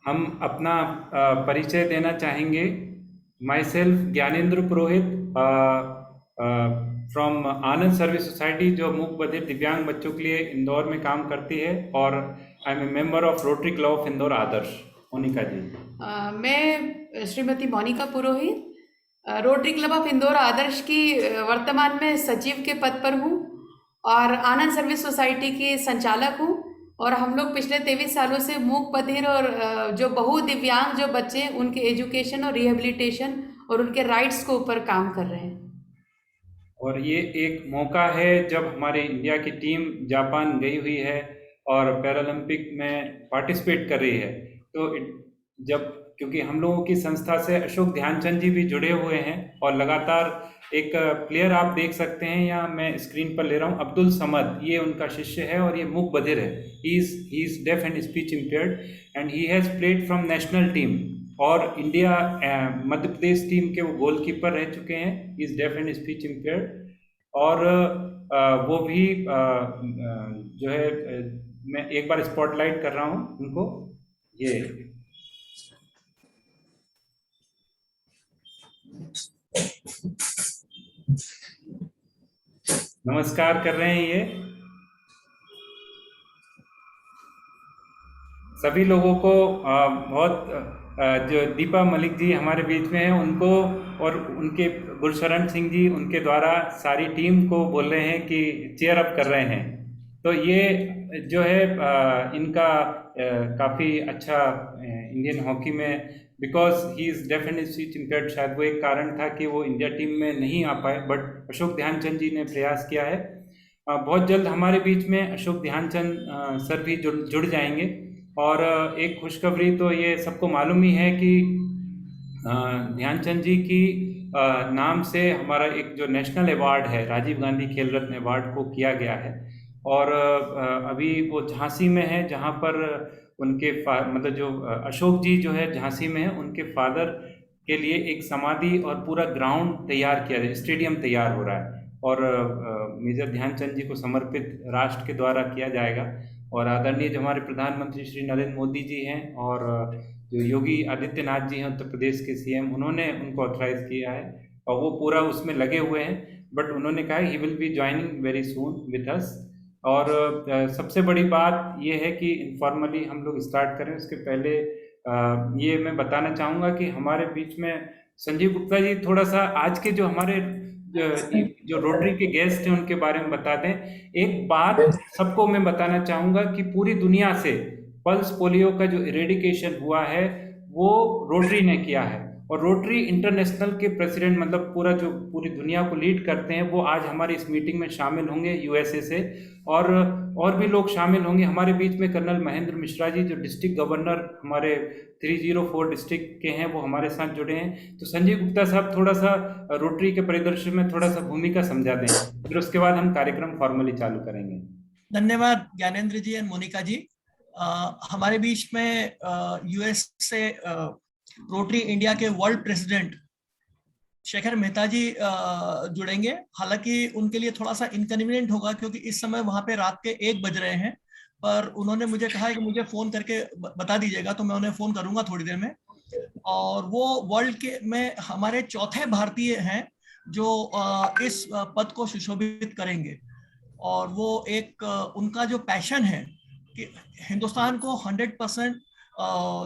हम अपना परिचय देना चाहेंगे। My self Gyanendra Purohit from Anand service society, जो मूक बधिर दिव्यांग बच्चों के लिए इंदौर में काम करती है, और I am a member of Rotary club of Indore Adarsh. Monika ji. मैं Shrimati Monika Purohit, Rotary club of Indore Adarsh की वर्तमान में सचिव के पद पर हूँ और आनंद सर्विस सोसाइटी की संचालक हूँ। और हम लोग पिछले 23 सालों से मूक बधिर और जो बहुदिव्यांग जो बच्चे हैं उनके एजुकेशन और रिहेबिलिटेशन और उनके राइट्स को ऊपर काम कर रहे हैं। और ये एक मौका है जब हमारे इंडिया की टीम जापान गई हुई है और पैरालंपिक में पार्टिसिपेट कर रही है। तो जब, क्योंकि हम लोगों की संस्था से अशोक ध्यानचंद जी भी जुड़े हुए हैं, और लगातार एक प्लेयर आप देख सकते हैं, या मैं स्क्रीन पर ले रहा हूँ, अब्दुल समद, ये उनका शिष्य है और ये मूक बधिर है। He is deaf and speech impaired and he has played from national team, और इंडिया मध्य प्रदेश टीम के वो गोलकीपर रह चुके हैं। Is deaf and speech impaired. और वो भी जो है, मैं एक बार स्पॉटलाइट कर रहा हूँ उनको। ये नमस्कार कर रहे हैं ये सभी लोगों को। बहुत जो दीपा मलिक जी हमारे बीच में हैं, उनको और उनके गुरशरण सिंह जी, उनके द्वारा सारी टीम को बोल रहे हैं कि चेयर अप कर रहे हैं। तो ये जो है इनका काफ़ी अच्छा इंडियन हॉकी में, because he is definitely impaired, शायद वो एक कारण था कि वो इंडिया टीम में नहीं आ पाए, बट अशोक ध्यानचंद जी ने प्रयास किया है। बहुत जल्द हमारे बीच में अशोक ध्यानचंद सर भी जुड़ जाएंगे। और एक खुशखबरी तो ये सबको मालूम ही है कि ध्यानचंद जी की नाम से हमारा एक जो नेशनल अवार्ड है, राजीव गांधी खेल रत्न अवार्ड, को किया गया है। और अभी वो झांसी में है, जहाँ पर उनके मतलब जो अशोक जी जो है झांसी में है, उनके फादर के लिए एक समाधि और पूरा ग्राउंड तैयार किया है, स्टेडियम तैयार हो रहा है, और मेजर ध्यानचंद जी को समर्पित राष्ट्र के द्वारा किया जाएगा। और आदरणीय जो हमारे प्रधानमंत्री श्री नरेंद्र मोदी जी हैं, और जो योगी आदित्यनाथ जी हैं उत्तर प्रदेश के सीएम, उन्होंने उनको ऑथराइज किया है, और वो पूरा उसमें लगे हुए हैं। बट उन्होंने कहा he will be joining very soon with us. और सबसे बड़ी बात ये है कि इनफॉर्मली हम लोग स्टार्ट करें उसके पहले ये मैं बताना चाहूँगा कि हमारे बीच में संजीव गुप्ता जी थोड़ा सा आज के जो हमारे जो रोटरी के गेस्ट हैं उनके बारे में बता दें। एक बात सबको मैं बताना चाहूँगा कि पूरी दुनिया से पल्स पोलियो का जो इरेडिकेशन हुआ है वो रोटरी ने किया है, और रोटरी इंटरनेशनल के प्रेसिडेंट, मतलब पूरा जो पूरी दुनिया को लीड करते हैं, वो आज हमारी इस मीटिंग में शामिल होंगे यूएसए से। और भी लोग शामिल होंगे हमारे बीच में। कर्नल महेंद्र मिश्रा जी जो डिस्ट्रिक्ट गवर्नर हमारे 304 डिस्ट्रिक्ट के हैं, वो हमारे साथ जुड़े हैं। तो संजीव गुप्ता साहब थोड़ा सा रोटरी के परिदृश्य में थोड़ा सा भूमिका समझा दें, फिर उसके बाद हम कार्यक्रम फॉर्मली चालू करेंगे। धन्यवाद ज्ञानेंद्र जी एंड मोनिका जी। हमारे बीच में यूएस से रोटरी इंडिया के वर्ल्ड प्रेसिडेंट शेखर मेहता जी जुड़ेंगे। हालांकि उनके लिए थोड़ा सा इनकन्वीनियंट होगा क्योंकि इस समय वहां पे रात के 1 बज रहे हैं, पर उन्होंने मुझे कहा है कि मुझे फोन करके बता दीजिएगा, तो मैं उन्हें फोन करूंगा थोड़ी देर में। और वो वर्ल्ड के में हमारे चौथे भारतीय हैं जो इस पद को सुशोभित करेंगे। और वो एक उनका जो पैशन है कि हिंदुस्तान को 100%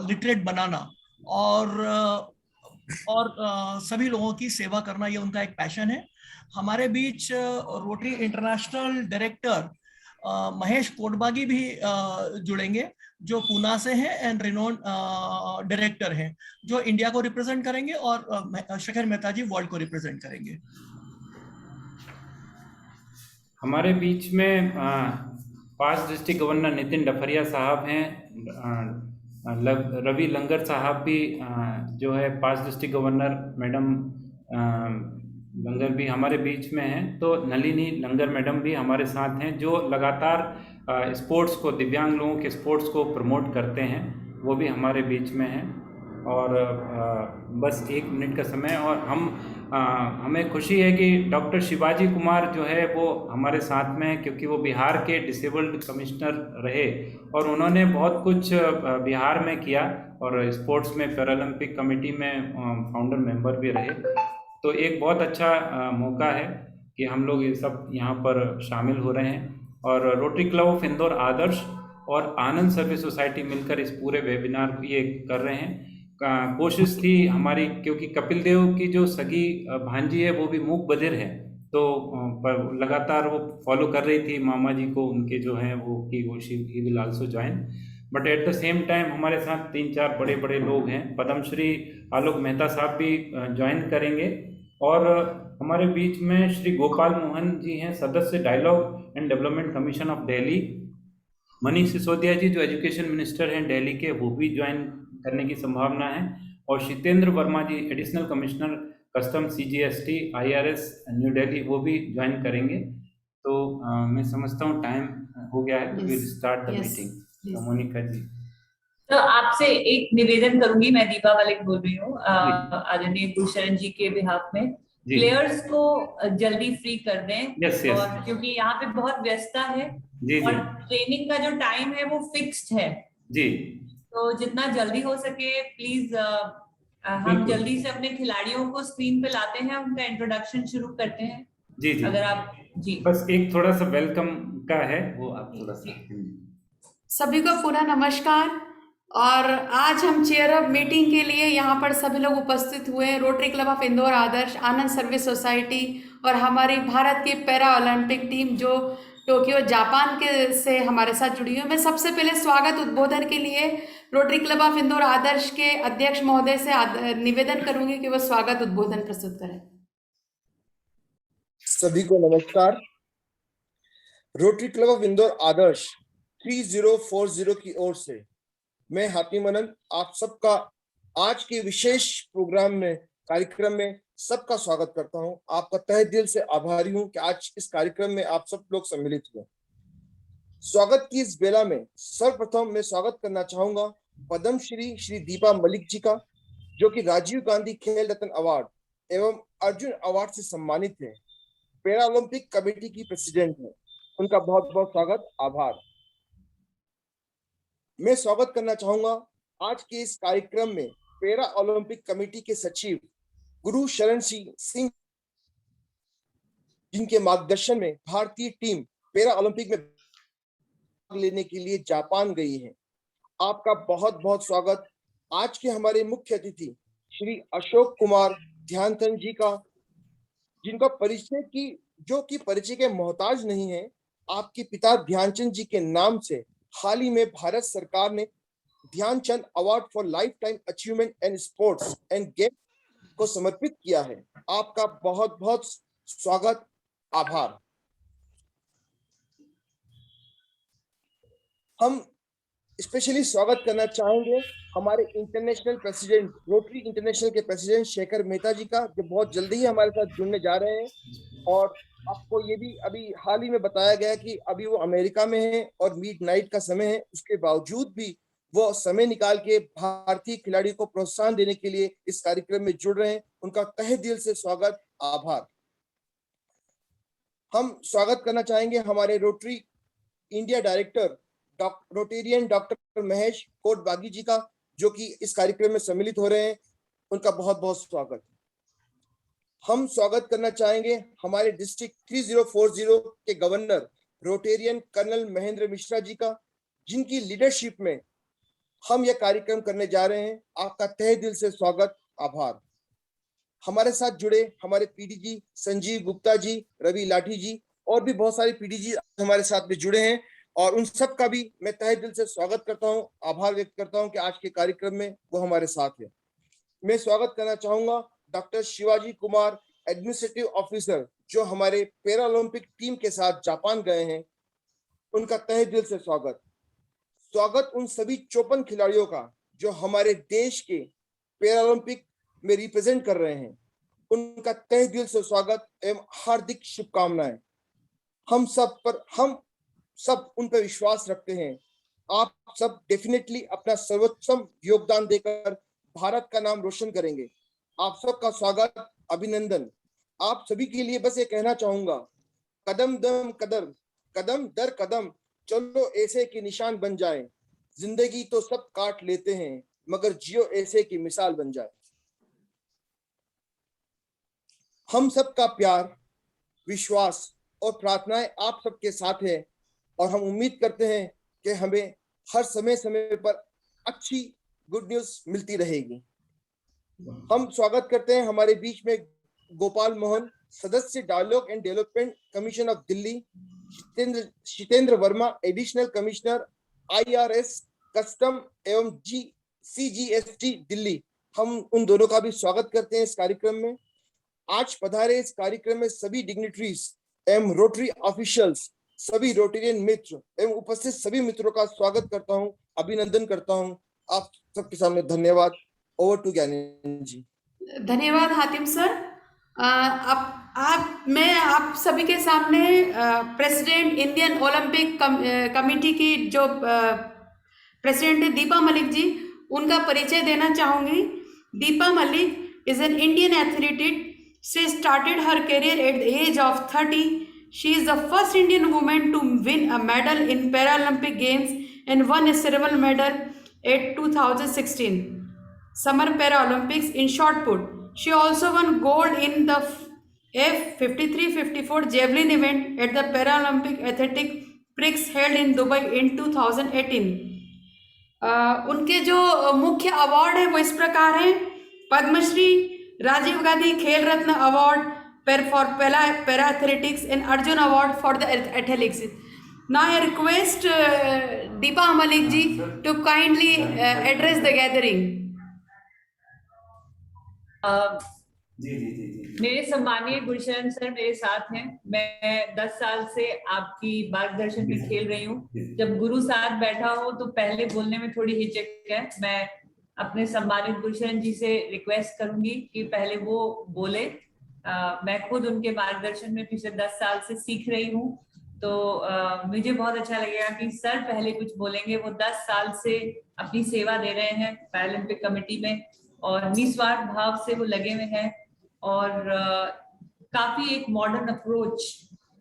लिटरेट बनाना और सभी लोगों की सेवा करना, ये उनका एक पैशन है। हमारे बीच रोटरी इंटरनेशनल डायरेक्टर महेश कोटबागी भी जुड़ेंगे, जो पूना से हैं एंड रिनोन डायरेक्टर हैं, जो इंडिया को रिप्रेजेंट करेंगे, और शेखर मेहता जी वर्ल्ड को रिप्रेजेंट करेंगे। हमारे बीच में पास्ट डिस्ट्रिक्ट गवर्नर नितिन डफरिया साहब हैं। रवि लंगर साहब भी जो है पास्ट डिस्ट्रिक्ट गवर्नर, मैडम लंगर भी हमारे बीच में हैं। तो नलिनी लंगर मैडम भी हमारे साथ हैं, जो लगातार स्पोर्ट्स को, दिव्यांग लोगों के स्पोर्ट्स को प्रमोट करते हैं, वो भी हमारे बीच में हैं। और बस 1 मिनट का समय। और हमें खुशी है कि डॉक्टर शिवाजी कुमार जो है वो हमारे साथ में है, क्योंकि वो बिहार के डिसेबल्ड कमिश्नर रहे और उन्होंने बहुत कुछ बिहार में किया और स्पोर्ट्स में पैरालंपिक कमेटी में फाउंडर मेंबर भी रहे। तो एक बहुत अच्छा मौका है कि हम लोग ये सब यहाँ पर शामिल हो रहे हैं। और रोटरी क्लब ऑफ इंदौर आदर्श और आनंद सर्विस सोसाइटी मिलकर इस पूरे वेबिनार को ये कर रहे हैं। कोशिश थी हमारी, क्योंकि कपिल देव की जो सगी भांजी है वो भी मूक बधिर है, तो लगातार वो फॉलो कर रही थी मामा जी को, उनके जो हैं वो कि वो she will also join. But at the same time हमारे साथ 3-4 बड़े बड़े लोग हैं। पद्मश्री आलोक मेहता साहब भी ज्वाइन करेंगे। और हमारे बीच में श्री गोपाल मोहन जी हैं, सदस्य dialogue and development commission of Delhi. Manish Sisodia ji जो एजुकेशन मिनिस्टर हैं दिल्ली के, वो भी ज्वाइन करने की संभावना है। और Shitendra Verma ji additional commissioner custom CGST IRS New Delhi, वो भी ज्वाइन करेंगे। तो मैं समझता हूँ टाइम हो गया है, तो will start the meeting. Monika ji. तो आपसे एक निवेदन करूंगी, मैं दीपा मलिक बोल रही हूँ आदरणीय गुरशरण जी के बिहाफ में। प्लेयर्स को जल्दी फ्री कर दें। और क्योंकि यहाँ पे बहुत व्यस्तता है और ट्रेनिंग का जो टाइम है वो फिक्स्ड है जी, तो जितना जल्दी हो सके प्लीज हम जल्दी से अपने खिलाड़ियों को स्क्रीन पे लाते हैं, उनका इंट्रोडक्शन शुरू करते हैं। जी जी, अगर आप जी बस एक थोड़ा सा वेलकम का है वो आप थोड़ा सा। सभी को पुनः नमस्कार। और आज हम चेयर अप मीटिंग के लिए यहाँ पर सभी लोग उपस्थित हुए हैं। Rotary club of Indore Adarsh, Anand service society और हमारी भारत की पैरा ओलंपिक टीम जो टोक्यो जापान के से हमारे साथ जुड़ी हुई है। मैं सबसे पहले स्वागत उद्बोधन के लिए रोटरी क्लब ऑफ इंदौर आदर्श के अध्यक्ष महोदय से निवेदन करूंगी कि वो स्वागत उद्बोधन प्रस्तुत करें। सभी को नमस्कार। रोटरी क्लब ऑफ इंदौर आदर्श 3040 की ओर से मैं हातिम अनंत आप सबका आज के विशेष प्रोग्राम में कार्यक्रम में सबका स्वागत करता हूं। आपका तहे दिल से आभारी हूं कि आज इस कार्यक्रम में आप सब लोग सम्मिलित हुए। स्वागत की इस बेला में सर्वप्रथम मैं स्वागत करना चाहूंगा पद्मश्री श्री दीपा मलिक जी का, जो कि राजीव गांधी खेल रत्न अवार्ड एवं अर्जुन अवार्ड से सम्मानित है, पैरा ओलंपिक कमेटी की प्रेसिडेंट है। उनका बहुत बहुत स्वागत, आभार। मैं स्वागत करना चाहूंगा आज के इस कार्यक्रम में पैरा ओलंपिक कमेटी के सचिव गुरशरण सिंह, जिनके मार्गदर्शन में भारतीय टीम पैरा ओलंपिक में भाग लेने के लिए जापान गई है। आपका बहुत बहुत स्वागत। आज के हमारे मुख्य अतिथि श्री अशोक कुमार ध्यानचंद जी का, जिनका परिचय के मोहताज नहीं है। आपके पिता ध्यानचंद जी के नाम से हाल ही में भारत सरकार ने Dhyanchand award for lifetime achievement and sports and game को समर्पित किया है। आपका बहुत बहुत स्वागत, आभार। हम स्पेशली स्वागत करना चाहेंगे हमारे इंटरनेशनल प्रेसिडेंट, रोटरी इंटरनेशनल के प्रेसिडेंट शेखर मेहता जी का, जो बहुत जल्दी ही हमारे साथ जुड़ने जा रहे हैं। और आपको ये भी अभी हाल ही में बताया गया कि अभी वो अमेरिका में है और मिडनाइट का समय है, उसके बावजूद भी वो समय निकाल के भारतीय खिलाड़ियों को प्रोत्साहन देने के लिए इस कार्यक्रम में जुड़ रहे हैं। उनका तहे दिल से स्वागत, आभार। हम स्वागत करना चाहेंगे हमारे Rotary India director Rotarian doctor Mahesh Kotbagi ji का, जो कि इस कार्यक्रम में सम्मिलित हो रहे हैं। उनका बहुत बहुत स्वागत। हम स्वागत करना चाहेंगे हमारे डिस्ट्रिक्ट 3040 के governor Rotarian colonel Mahendra Mishra ji का, जिनकी लीडरशिप में हम यह कार्यक्रम करने जा रहे हैं। आपका तहे दिल से स्वागत, आभार। हमारे साथ जुड़े हमारे पीडीजी संजीव गुप्ता जी, रवि लाठी जी और भी बहुत सारे पीडीजी हमारे साथ में जुड़े हैं, और उन सब का भी मैं तहे दिल से स्वागत करता हूं, आभार व्यक्त करता हूं कि आज के कार्यक्रम में वो हमारे साथ है। मैं स्वागत करना चाहूंगा doctor Shivaji Kumar, administrative officer, जो हमारे पैरा ओलंपिक टीम के साथ जापान गए हैं। उनका तहे दिल से स्वागत उन सभी 54 खिलाड़ियों का जो हमारे देश के पैरा ओलंपिक में रिप्रेजेंट कर रहे हैं। उनका तहे दिल से स्वागत एवं हार्दिक शुभकामनाएं। हम सब उन पर विश्वास रखते हैं। आप सब डेफिनेटली अपना सर्वोत्तम योगदान देकर भारत का नाम रोशन करेंगे। आप सबका स्वागत, अभिनंदन। आप सभी के लिए बस ये कहना चाहूंगा, कदम दर कदम चलो ऐसे की निशान बन जाए। जिंदगी तो सब काट लेते हैं, मगर जियो ऐसे की मिसाल बन जाए। हम सबका प्यार, विश्वास और प्रार्थनाएं आप सबके साथ है और हम उम्मीद करते हैं कि हमें हर समय पर अच्छी गुड न्यूज मिलती रहेगी। हम स्वागत करते हैं हमारे बीच में गोपाल मोहन, सदस्य dialogue and development commission of Delhi, Jitendra Verma, additional commissioner IRS custom एवं CGST दिल्ली। हम उन दोनों का भी स्वागत करते हैं इस कार्यक्रम में। आज पधारे इस कार्यक्रम में सभी डिग्निटरीज एवं रोटरी ऑफिशियल्स, सभी रोटेरियन मित्र एवं उपस्थित सभी मित्रों का स्वागत करता हूं, अभिनंदन करता हूं। आप सबके सामने धन्यवाद। ओवर टू ज्ञानेंद्र जी। धन्यवाद हातिम सर। मैं आप सभी के सामने प्रेसिडेंट इंडियन ओलंपिक कमेटी की जो प्रेसिडेंट है दीपा मलिक जी, उनका परिचय देना चाहूंगी। Deepa Malik is an Indian athlete. She started her career at the age of 30. She is the first Indian woman to win a medal in Paralympic Games and won a silver medal at 2016 Summer Paralympics in shot put. She also won gold in the F53-54 javelin event at the Paralympic Athletic Prix held in Dubai in 2018. उनके जो मुख्य award है वो इस प्रकार हैं: Padmashri, Rajiv Gandhi Khel Ratna award for para athletics and Arjun award for the athletics. Now I request Deepa Malik ji to kindly address the gathering. मेरे सम्मानीय गुरशरण सर मेरे साथ हैं। मैं 10 साल से आपकी मार्गदर्शन में खेल रही हूँ। जब गुरु साथ बैठा हो तो पहले बोलने में थोड़ी हिचक है। मैं अपने सम्मानित गुरशरण जी से रिक्वेस्ट करूंगी कि पहले वो बोले। मैं खुद उनके मार्गदर्शन में पिछले 10 साल से सीख रही हूँ, तो मुझे बहुत अच्छा लगेगा कि सर पहले कुछ बोलेंगे। वो 10 साल से अपनी सेवा दे रहे हैं पैरालंपिक कमेटी में और निस्वार्थ भाव से वो लगे हुए हैं और काफी एक मॉडर्न अप्रोच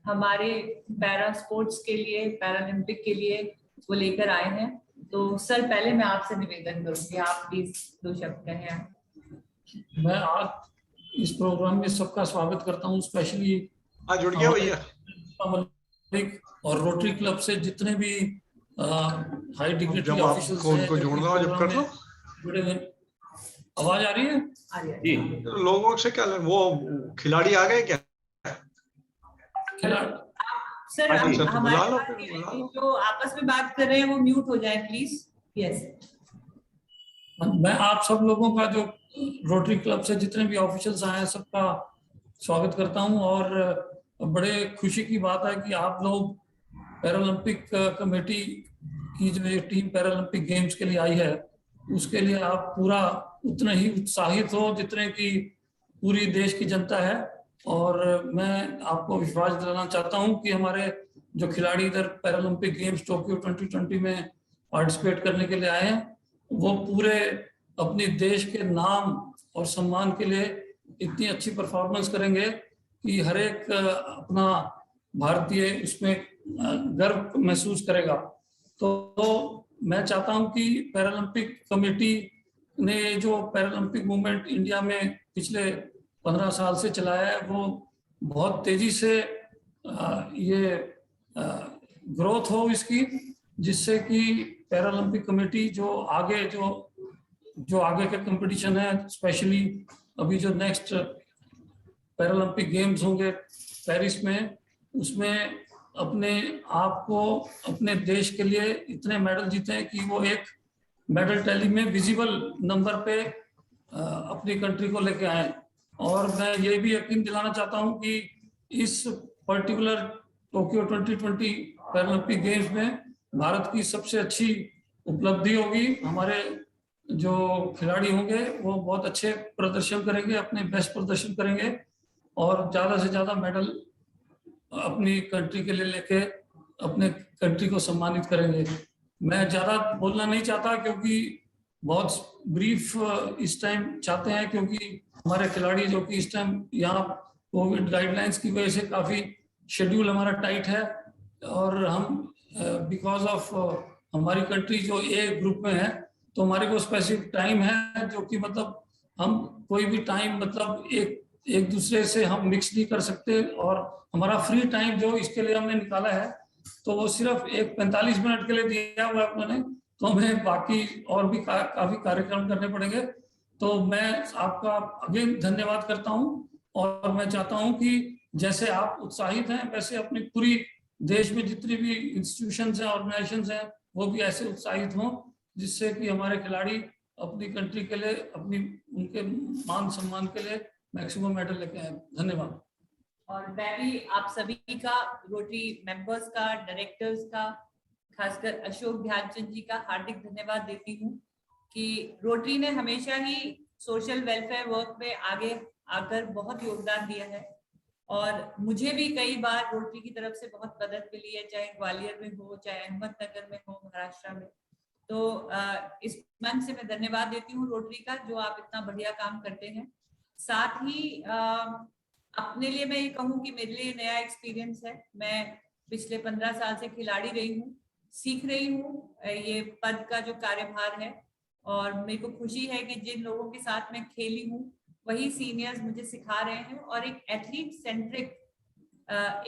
हमारे पैरा स्पोर्ट्स के लिए, पैरालंपिक के लिए वो लेकर आए हैं। तो सर पहले मैं आपसे निवेदन करूंगी, आप प्लीज 2 शब्द कहें। मैं आज इस प्रोग्राम में सबका स्वागत करता हूं, स्पेशली आज जुड़ गया भैया और रोटरी क्लब से जितने भी हाई डिग्निटरी ऑफिशियल्स हैं। को जोड़ना हो जब कर लो। आवाज आ रही है? जी। लोगों से क्या वो खिलाड़ी आ गए क्या? खिलाड़ी सर हमारे जो आपस में बात कर रहे हैं वो म्यूट हो जाए प्लीज। यस। मैं आप सब लोगों का, जो रोटरी क्लब से जितने भी ऑफिशियल्स आए हैं, सबका स्वागत करता हूं। और बड़े खुशी की बात है कि आप लोग पैरालंपिक कमेटी की जो ये टीम पैरालंपिक गेम्स के लिए आई है, उसके लिए आप पूरा उतने ही उत्साहित हो जितने की पूरी देश की जनता है। और मैं आपको विश्वास दिलाना चाहता हूं कि हमारे जो खिलाड़ी इधर पैरालंपिक गेम्स टोक्यो 2020 में पार्टिसिपेट करने के लिए आए हैं, वो पूरे अपने देश के नाम और सम्मान के लिए इतनी अच्छी परफॉर्मेंस करेंगे कि हर एक अपना भारतीय उसमें गर्व महसूस करेगा। तो मैं चाहता हूं कि पैरालंपिक कमेटी ने जो पैरालंपिक मूवमेंट इंडिया में पिछले 15 साल से चलाया है, वो बहुत तेजी से ये ग्रोथ हो इसकी, जिससे कि पैरालंपिक कमेटी जो आगे के कंपटीशन है, स्पेशली अभी जो नेक्स्ट पैरालंपिक गेम्स होंगे पेरिस में, उसमें अपने आप को अपने देश के लिए इतने मेडल जीते कि वो एक मेडल टैली में विजिबल नंबर पे अपनी कंट्री को लेके आए। और मैं ये भी यकीन दिलाना चाहता हूं कि इस पर्टिकुलर टोक्यो 2020 पैरालंपिक गेम्स में भारत की सबसे अच्छी उपलब्धि होगी। हमारे जो खिलाड़ी होंगे वो बहुत अच्छे प्रदर्शन करेंगे, अपने बेस्ट प्रदर्शन करेंगे और ज़्यादा से ज़्यादा मेडल अपनी कंट्री के लिए लेके अपने कंट्री को सम्मानित करेंगे। मैं ज़्यादा बोलना नहीं चाहता क्योंकि बहुत ब्रीफ इस टाइम चाहते हैं, क्योंकि हमारे खिलाड़ी जो कि इस टाइम यहाँ कोविड गाइडलाइंस की वजह से काफी शेड्यूल हमारा टाइट है, और हम बिकॉज ऑफ हमारी कंट्री जो ए ग्रुप में है, तो हमारे को स्पेसिफिक टाइम है, जो कि मतलब हम कोई भी टाइम मतलब एक दूसरे से हम मिक्स नहीं कर सकते। और हमारा फ्री टाइम जो इसके लिए हमने निकाला है, तो वो सिर्फ 45 मिनट के लिए दिया हुआ है उन्होंने, तो हमें बाकी और भी काफी कार्यक्रम करने पड़ेंगे। तो मैं आपका अगेन धन्यवाद करता हूं, और मैं चाहता हूं कि जैसे आप उत्साहित हैं, वैसे अपनी पूरी देश में जितनी भी इंस्टीट्यूशंस हैं, ऑर्गेनाइजेशंस हैं, वो भी ऐसे उत्साहित हों, जिससे कि हमारे खिलाड़ी अपनी कंट्री के लिए, अपनी उनके मान सम्मान के लिए मैक्सिमम मेडल लेके आए। धन्यवाद। और मैं भी आप सभी का, रोटरी मेंबर्स का, डायरेक्टर्स का, खासकर अशोक ध्यानचंद जी का हार्दिक धन्यवाद देती हूँ कि रोटरी ने हमेशा ही सोशल वेलफेयर वर्क में आगे आकर बहुत योगदान दिया है, और मुझे भी कई बार रोटरी की तरफ से बहुत मदद मिली है, चाहे ग्वालियर में हो, चाहे अहमदनगर में हो, महाराष्ट्र में। तो इस मन से मैं धन्यवाद देती हूँ रोटरी का, जो आप इतना बढ़िया काम करते हैं। साथ ही अपने लिए मैं ये कहूँ कि मेरे लिए नया एक्सपीरियंस है। मैं पिछले 15 साल से खिलाड़ी रही हूँ, सीख रही हूँ ये पद का जो कार्यभार है, और मेरे को खुशी है कि जिन लोगों के साथ मैं खेली हूँ वही सीनियर्स मुझे सिखा रहे हैं, और एक एथलीट सेंट्रिक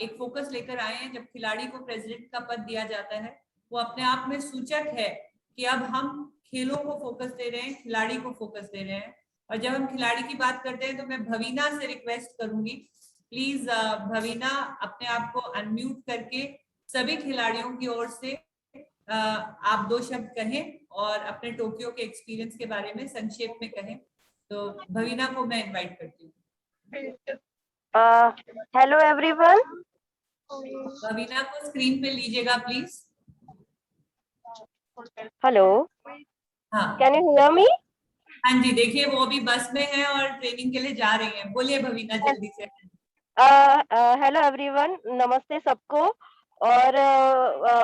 एक फोकस लेकर आए हैं। जब खिलाड़ी को प्रेसिडेंट का पद दिया जाता है, वो अपने आप में सूचक है कि अब हम खेलों को फोकस दे रहे हैं, खिलाड़ी को फोकस दे रहे हैं। और जब हम खिलाड़ी की बात करते हैं, तो मैं भवीना से रिक्वेस्ट करूंगी, प्लीज भवीना अपने आप को अनम्यूट करके सभी खिलाड़ियों की ओर से आप 2 शब्द कहें और अपने टोक्यो के एक्सपीरियंस के बारे में संक्षेप में कहें। तो भवीना को मैं इनवाइट करती हूँ। Hello everyone. भवीना को स्क्रीन पे लीजिएगा प्लीज। हेलो, हाँ, कैन यू हियर मी? हाँ जी, देखिए वो अभी बस में है और ट्रेनिंग के लिए जा रही हैं। बोलिए भवीना जल्दी से। हेलो एवरीवन, नमस्ते सबको। और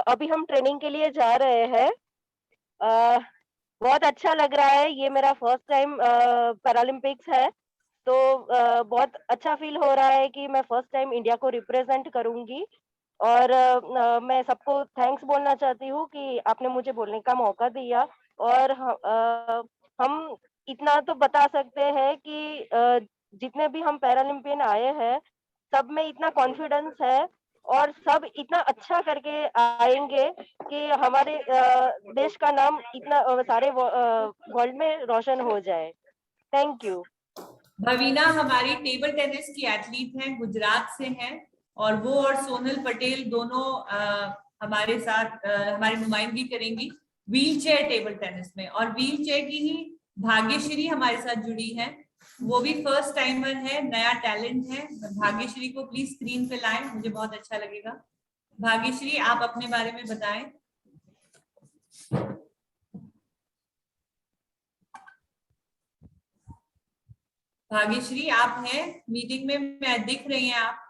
अभी हम ट्रेनिंग के लिए जा रहे हैं। बहुत अच्छा लग रहा है, ये मेरा फर्स्ट टाइम पैरालंपिक्स है, तो बहुत अच्छा फील हो रहा है कि मैं फर्स्ट टाइम इंडिया को रिप्रेजेंट करूंगी। और मैं सबको थैंक्स बोलना चाहती हूँ कि आपने मुझे बोलने का मौका दिया। और हम इतना तो बता सकते हैं कि जितने भी हम पैरालंपियन आए हैं, सब में इतना कॉन्फिडेंस है, और सब इतना अच्छा करके आएंगे कि हमारे देश का नाम इतना सारे वर्ल्ड में रोशन हो जाए। Thank you. भवीना हमारी टेबल टेनिस की एथलीट हैं, गुजरात से हैं, और वो और सोनल पटेल दोनों हमारे साथ हमारी नुमाइंदगी करेंगी व्हील चेयर टेबल टेनिस में। और व्हील चेयर की ही भाग्यश्री हमारे साथ जुड़ी है, वो भी फर्स्ट टाइमर है, नया टैलेंट है। भाग्यश्री को प्लीज स्क्रीन पे लाएं, मुझे बहुत अच्छा लगेगा। भाग्यश्री, आप अपने बारे में बताएं। भाग्यश्री, आप हैं मीटिंग में? मैं दिख रही हैं आप?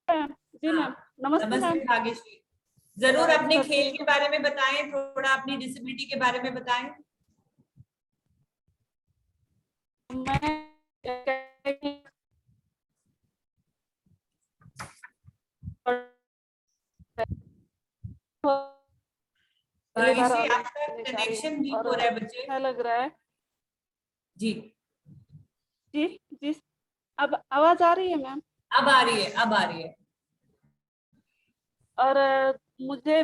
जी मैम, नमस्ते भाग्यश्री। जरूर अपने खेल के बारे में बताएं, थोड़ा अपनी डिसेबिलिटी के बारे में बताएं। भाग्यश्री, आपका कनेक्शन वीक हो रहा है बच्चे। अच्छा लग रहा है जी जी जी। अब आवाज आ रही है मैम? अब आ रही है, अब आ रही है। और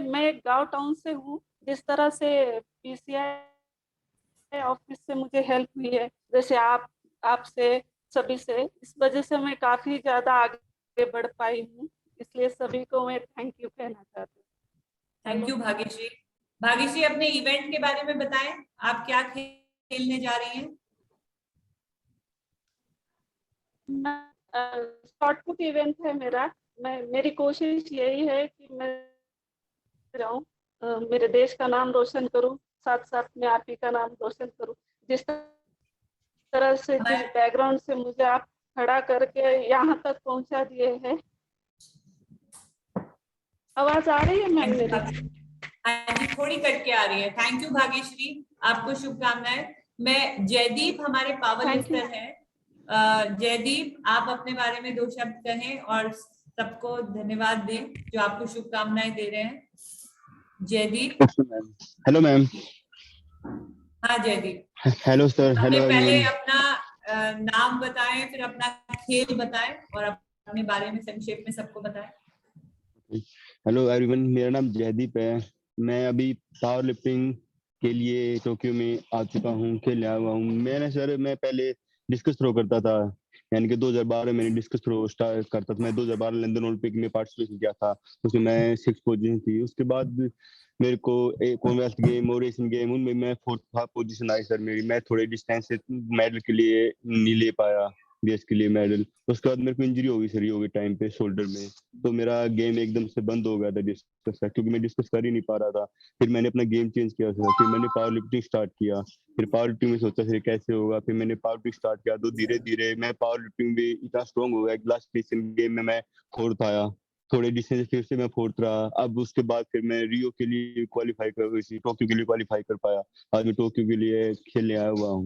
मैं गांव टाउन से हूँ। जिस तरह से पीसीआई ऑफिस से मुझे हेल्प हुई है, जैसे आपसे सभी से, इस वजह से मैं काफी ज्यादा आगे बढ़ पाई हूँ। इसलिए सभी को मैं थैंक यू कहना चाहती हूँ। Thank you Bhagyashree. भाग्यश्री, अपने इवेंट के बारे में बताएं, आप क्या खेलने जा रही हैं? शॉर्ट पुट इवेंट है मेरा। मेरी कोशिश यही है कि मैं जाऊं, मेरे देश का नाम रोशन करूं, साथ साथ में आप ही का नाम रोशन करूं। जिस तरह से, जिस बैकग्राउंड से मुझे आप खड़ा करके यहाँ तक पहुंचा दिए हैं। आवाज आ रही है मैम मेरी? हाँ जी, थोड़ी कट के आ रही है। थैंक यू भाग्यश्री, आपको शुभकामनाएं। मैं जयदीप हमारे पावर लिफ्टर हैं। जयदीप, आप अपने बारे में 2 शब्द कहें और सबको धन्यवाद दें जो आपको शुभकामनाएं दे रहे हैं। जयदीप। Hello ma'am. हाँ जयदीप। Hello sir. हेलो पहले अपना नाम बताएं, फिर अपना खेल बताएं और अपने बारे में संक्षेप में सबको बताएं। हेलो एवरीवन, मेरा नाम जयदीप है। मैं अभी पावर लिफ्टिंग के लिए टोक्यो में आ चुका हूँ, खेलने आया हुआ हूँ। मैं पहले डिस्कस थ्रो करता था, यानी कि 2012 मैंने डिस्कस थ्रो स्टार्ट करता था। मैं 2012 लंदन ओलंपिक में पार्टिसिपेट किया था, उसमें मैं 6th पोजीशन थी। उसके बाद मेरे को कॉमनवेल्थ गेम और एशियन गेम, उनमें मैं 4th पोजीशन आई सर मेरी। मैं थोड़े डिस्टेंस से मेडल के लिए नहीं ले पाया, देश के लिए मेडल। उसके बाद मेरे को इंजरी हो गई सर, योगा टाइम पे शोल्डर में, तो मेरा गेम एकदम से बंद हो गया था डिस्कस का, क्योंकि मैं डिस्कस कर ही नहीं पा रहा था। फिर मैंने अपना गेम चेंज किया सर, फिर मैंने पावर लिफ्टिंग स्टार्ट किया। फिर पावर लिफ्टिंग में सोचा फिर कैसे होगा, फिर मैंने पावर लिफ्टिंग स्टार्ट किया, तो धीरे धीरे मैं पावर लिफ्टिंग में इतना स्ट्रॉन्ग हो गया। लास्ट एशियन गेम में मैं 4th आया, थोड़े डिस्टेंस फिर से मैं 4th रहा। अब उसके बाद फिर मैं रियो के लिए क्वालिफाई कर, टोक्यो के लिए क्वालिफाई कर पाया। आज मैं टोक्यो के लिए खेलने आया हुआ हूँ।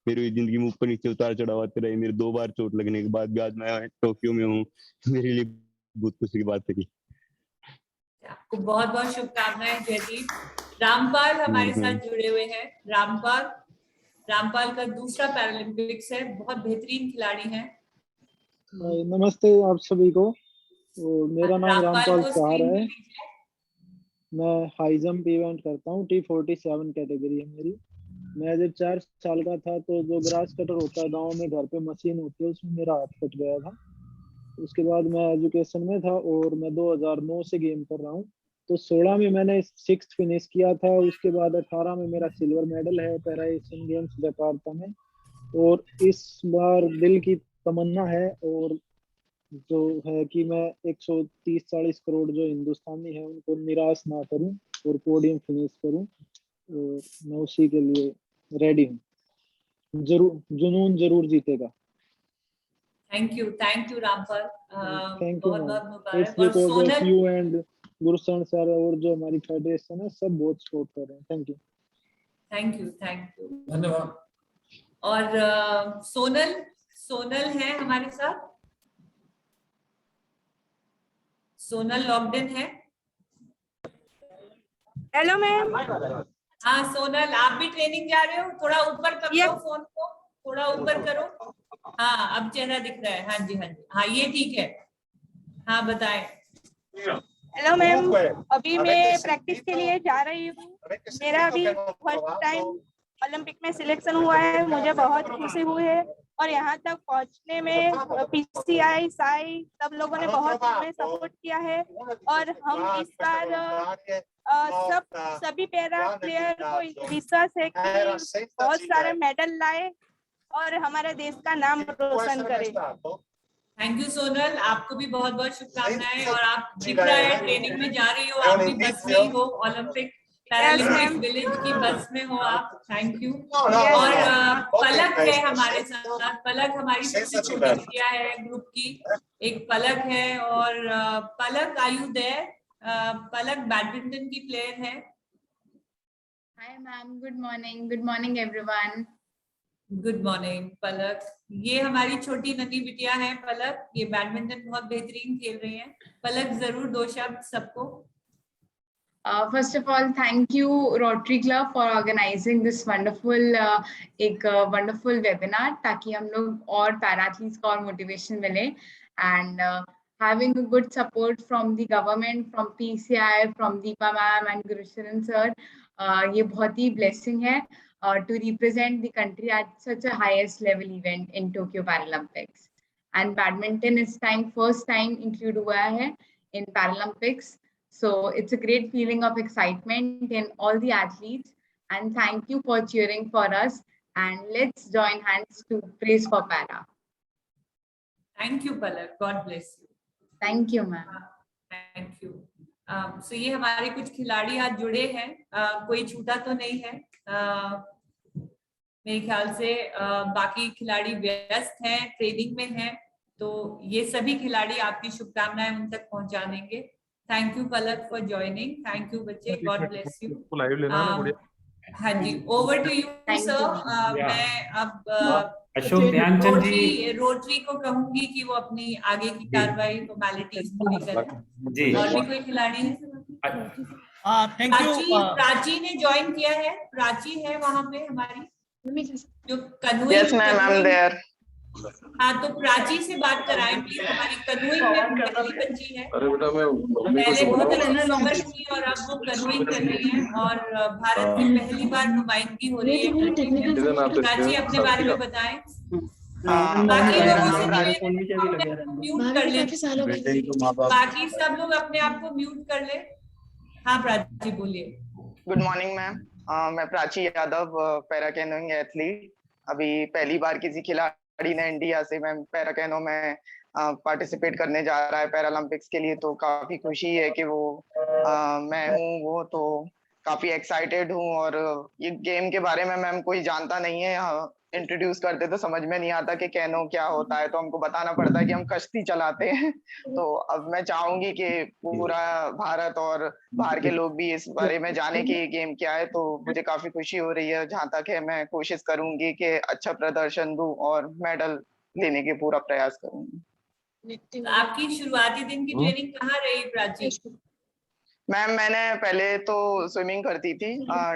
मेरी जिंदगी में ऊपर नीचे उतार चढ़ाव आते रहे। मेरे 2 बार चोट लगने के बाद भी आज मैं टोक्यो में हूँ। मेरे लिए बहुत खुशी की बात है कि आपको बहुत बहुत शुभकामनाएं जयदीप। रामपाल हमारे साथ जुड़े हुए हैं। रामपाल का दूसरा पैरालंपिक्स है, बहुत बेहतरीन खिलाड़ी हैं। नमस्ते आप सभी को। तो मेरा नाम रामपाल सहार है। मैं हाई जंप इवेंट करता हूँ, T47 कैटेगरी है मेरी। मैं जब 4 साल का था तो जो ग्रास कटर होता है गांव में, घर पे मशीन होती है, उसमें मेरा हाथ कट गया था। उसके बाद मैं एजुकेशन में था और मैं 2009 से गेम कर रहा हूँ। तो 16 में मैंने 6th फिनिश किया था। उसके बाद 18 में मेरा सिल्वर मेडल है पैरा एशियन गेम्स जकार्ता में। और इस बार दिल की तमन्ना है और जो है कि मैं 130-40 करोड़ जो हिंदुस्तानी है उनको निराश ना करूं और पोडियम फिनिश करूं। और मैं उसी के लिए रेडी हूं। जुनून जरूर जीतेगा। Thank you Rampal. Thank you बहुत मैम। मुबारक। It's because of you and Gursharan sir और जो हमारी फेडरेशन है, सब बहुत सपोर्ट कर रहे हैं। थैंक यू धन्यवाद। और सोनल है हमारे साथ। सोनल लॉग्ड इन है। Hello ma'am. हाँ सोनल, आप भी ट्रेनिंग जा रहे हो? थोड़ा ऊपर कर लो फोन को, थोड़ा ऊपर करो। हाँ अब चेहरा दिख रहा है। हाँ जी हाँ ये ठीक है। हाँ बताएं। हेलो मैम, अभी मैं प्रैक्टिस के लिए जा रही हूँ। मेरा अभी फर्स्ट टाइम ओलंपिक में सिलेक्शन हुआ है। मुझे बहुत खुशी हुई है और यहाँ तक पहुँचने में PCI साई सब लोगों ने बहुत हमें सपोर्ट किया है। और हम इस बार सभी पैरा प्लेयर को विश्वास है कि बहुत सारे मेडल लाए और हमारे देश का नाम रोशन करे। थैंक यू सोनल, आपको भी बहुत बहुत शुभकामनाएं। और आप दिख रहा है ट्रेनिंग में जा रही हो, आप भी बस में ही हो, ओलंपिक पैरालंपिक विलेज की बस में हो आप। Thank you. और पलक है हमारे साथ। पलक हमारी सबसे छोटी बिटिया है ग्रुप की। एक पलक है और Palak are you there. Palak badminton की प्लेयर है। Hi ma'am, good morning everyone. Good morning Palak. ये हमारी छोटी नन्ही बिटिया है पलक, ये बैडमिंटन बहुत बेहतरीन खेल रही है। पलक जरूर 2 शब्द सबको। First of all thank you Rotary club for organising this wonderful wonderful webinar, ताकि हम लोग और पैरा एथलीट्स को और मोटिवेशन मिले। And having a good support from the government, from PCI, from Deepa ma'am and Gurucharan sir, ये बहुत ही blessing है to represent the country at such a highest level event in Tokyo Paralympics. And badminton is first time include हुआ है in Paralympics, so it's a great feeling of excitement in all the athletes. And thank you for cheering for us, and let's join hands to praise for para. Thank you Palak, God bless you. Thank you ma'am. Thank you. So ये हमारे कुछ खिलाड़ी आज जुड़े हैं, कोई छूटा तो नहीं है। मेरे ख्याल से बाकी खिलाड़ी व्यस्त हैं, ट्रेनिंग में हैं, तो ये सभी खिलाड़ी आपकी शुभकामनाएं उन तक पहुंचा देंगे। Thank you Palak for joining. Thank you बच्चे, गॉड ब्लेस यू। लाइव लेना है ना, बढ़िया। हाँ जी, ओवर टू यू सर। मैं अब अशोक ध्यानचंद जी रोटरी को कहूंगी कि वो अपनी आगे की कार्रवाई फॉर्मेलिटीज पूरी करें जी। और भी कोई खिलाड़ी है? Thank you. प्राची ने ज्वाइन किया है, प्राची है वहां पे हमारी जो कन्हुई। Yes ma'am, I am there. हाँ, तो प्राची से बात कराएं प्लीज। हमारी कन्हुई में पहली बच्ची है, पहले बहुत अच्छी सिंगर थी और अब वो कन्हुई कर रही है और भारत में पहली बार नुमाइंदगी हो रही है। प्राची अपने बारे में बताएं। बाकी लोगों से म्यूट कर ले, बाकी सब लोग अपने आप को म्यूट कर ले। हाँ प्राची बोलिए। गुड मॉर्निंग मैम, मैं Prachi Yadav, para canoeing athlete. अभी पहली बार किसी खिलाड़ी ने इंडिया से मैम पैरा कैनो में पार्टिसिपेट करने जा रहा है पैरालंपिक्स के लिए, तो काफी खुशी है कि वो मैं हूँ वो, तो काफी एक्साइटेड हूँ। और ये गेम के बारे में मैम कोई जानता नहीं है, इंट्रोड्यूस करते तो समझ में नहीं आता कि कैनो क्या होता है, तो हमको बताना पड़ता है कि हम कश्ती चलाते हैं। तो अब मैं चाहूंगी कि पूरा भारत और बाहर के लोग भी इस बारे में जाने कि ये गेम क्या है, तो मुझे काफी खुशी हो रही है। जहाँ तक है मैं कोशिश करूंगी कि अच्छा प्रदर्शन दूं और मेडल लेने के पूरा प्रयास करूंगी। आपकी शुरुआती दिन की ट्रेनिंग कहाँ रही प्राची? मैम मैंने पहले तो स्विमिंग करती थी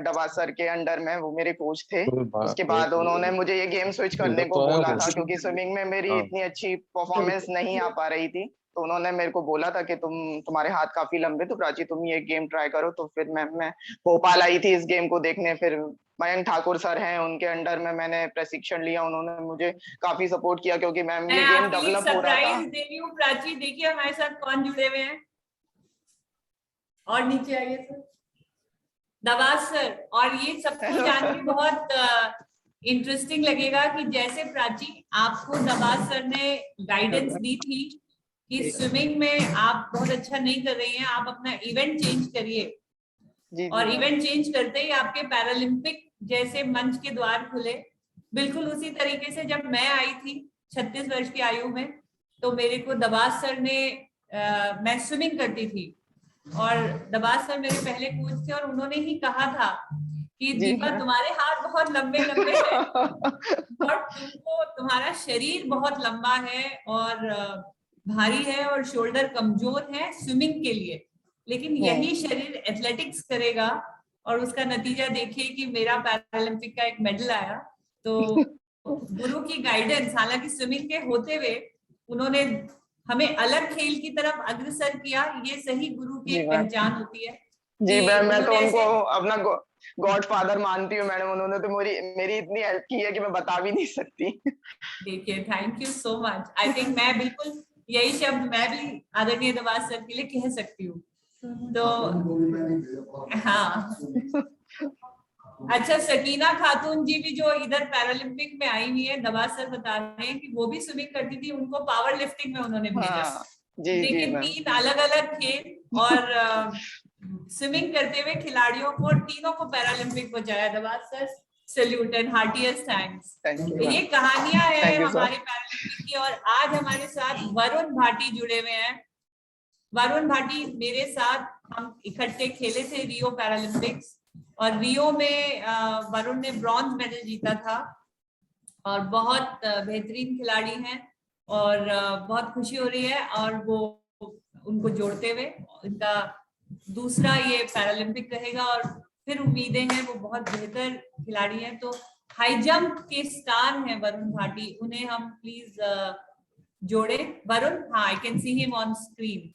डबास सर के अंडर में, वो मेरे कोच थे। उसके बाद उन्होंने मुझे ये गेम स्विच करने को बोला था, क्योंकि स्विमिंग में मेरी इतनी अच्छी परफॉर्मेंस नहीं आ पा रही थी। तो उन्होंने मेरे को बोला था कि तुम्हारे हाथ काफी लंबे, तो प्राची तुम ये गेम ट्राई करो। तो फिर मैं भोपाल आई थी इस गेम को देखने। फिर मयंक ठाकुर सर हैं, उनके अंडर में मैंने प्रशिक्षण लिया। उन्होंने मुझे काफी सपोर्ट किया, क्योंकि मैम ये गेम डेवलप हो रहा था। प्राची देखिए हमारे साथ कौन जुड़े हुए हैं, और नीचे आइए सर, दबास सर। और ये सबको जान के बहुत इंटरेस्टिंग लगेगा कि जैसे प्राची आपको दबास सर ने गाइडेंस दी थी कि स्विमिंग में आप बहुत अच्छा नहीं कर रही हैं, आप अपना इवेंट चेंज करिए, और इवेंट चेंज करते ही आपके पैरालंपिक जैसे मंच के द्वार खुले। बिल्कुल उसी तरीके से जब मैं आई थी 36 वर्ष की आयु में, तो मेरे को दबास सर ने मैं स्विमिंग करती थी और दबास सर मेरे पहले कोच थे, और उन्होंने ही कहा था कि दीपा तुम्हारे हाथ बहुत लंबे लंबे हैं और तुम्हारा शरीर बहुत लंबा है और भारी है और शोल्डर कमजोर है स्विमिंग के लिए, लेकिन यही शरीर एथलेटिक्स करेगा। और उसका नतीजा देखिए कि मेरा पैरालंपिक का एक मेडल आया। तो गुरु की गाइडेंस, हालांकि स्विमिंग के होते हुए उन्होंने हमें अलग खेल की तरफ अग्रसर किया, ये सही गुरु की पहचान होती है। जी मैम, मैं तो उनको अपना गॉड फादर मानती हूँ मैडम। उन्होंने तो मेरी इतनी हेल्प की है कि मैं बता भी नहीं सकती। देखिए, thank you so much. I think मैं बिल्कुल यही शब्द मैं भी आदरणीय दबास सर के लिए कह सकती हूँ। तो हाँ, अच्छा, सकीना खातून जी भी जो इधर पैरालंपिक में आई हुई है, दबास सर बता रहे हैं कि वो भी स्विमिंग करती थी, उनको पावर लिफ्टिंग में उन्होंने भेजा। लेकिन 3 अलग अलग खेल और स्विमिंग करते हुए खिलाड़ियों को, तीनों को पैरालंपिक पहुंचाया। Dabas sir, salute and heartiest thanks. तो ये कहानियां हैं हमारे पैरालंपिक की। और आज हमारे साथ वरुण भाटी जुड़े हुए हैं। वरुण भाटी मेरे साथ हम इकट्ठे खेले थे रियो पैरालंपिक्स, और रियो में वरुण ने ब्रॉन्ज मेडल जीता था और बहुत बेहतरीन खिलाड़ी हैं और बहुत खुशी हो रही है। और वो उनको जोड़ते हुए इनका दूसरा ये पैरालंपिक रहेगा और फिर उम्मीदें हैं वो बहुत बेहतर खिलाड़ी हैं। तो हाई जंप के स्टार हैं वरुण भाटी, उन्हें हम प्लीज जोड़े। वरुण, हाँ, I can see him on screen.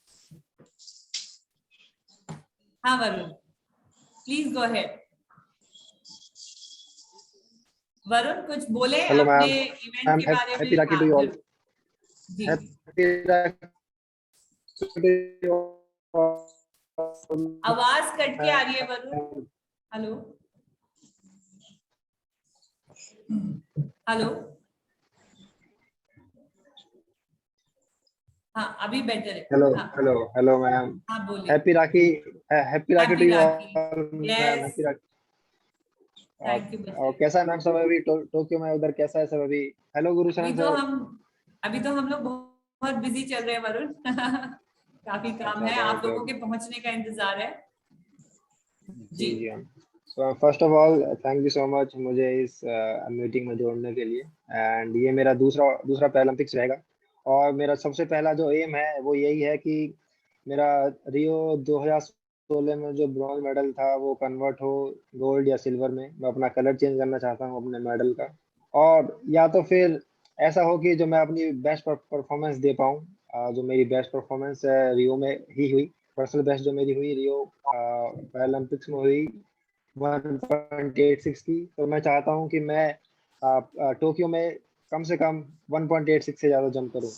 हाँ Varun, please go ahead. Varun कुछ बोले अपने इवेंट के बारे में। जी, आवाज कट के आ रही है वरुण। हेलो हेलो, हाँ अभी बेटर है। हेलो हाँ, हेलो हेलो मैम। हाँ बोलिए। Happy Rakhi to you. Happy Rakhi. Thank you. और कैसा है मैम सब अभी टोक्यो में, उधर कैसा है सब अभी? हेलो गुरु शरण सर। अभी तो हम लोग बहुत बिजी चल रहे हैं वरुण। काफी काम है, आप लोगों के पहुंचने का इंतजार है। जी जी ma'am. So first of all thank you so much मुझे इस मीटिंग में जोड़ने के लिए। एंड ये मेरा दूसरा पैरालंपिक्स रहेगा और मेरा सबसे पहला जो एम है वो यही है कि मेरा रियो 2016 में जो ब्रॉन्ज मेडल था वो कन्वर्ट हो गोल्ड या सिल्वर में। मैं अपना कलर चेंज करना चाहता हूँ अपने मेडल का, और या तो फिर ऐसा हो कि जो मैं अपनी बेस्ट परफॉर्मेंस दे पाऊँ। जो मेरी बेस्ट परफॉर्मेंस रियो में ही हुई, पर्सनल बेस्ट जो मेरी हुई रियो पैरालंपिक्स में हुई 1.86 की, तो मैं चाहता हूं कि मैं टोक्यो में कम से कम 1.86 से ज़्यादा जंप करूं।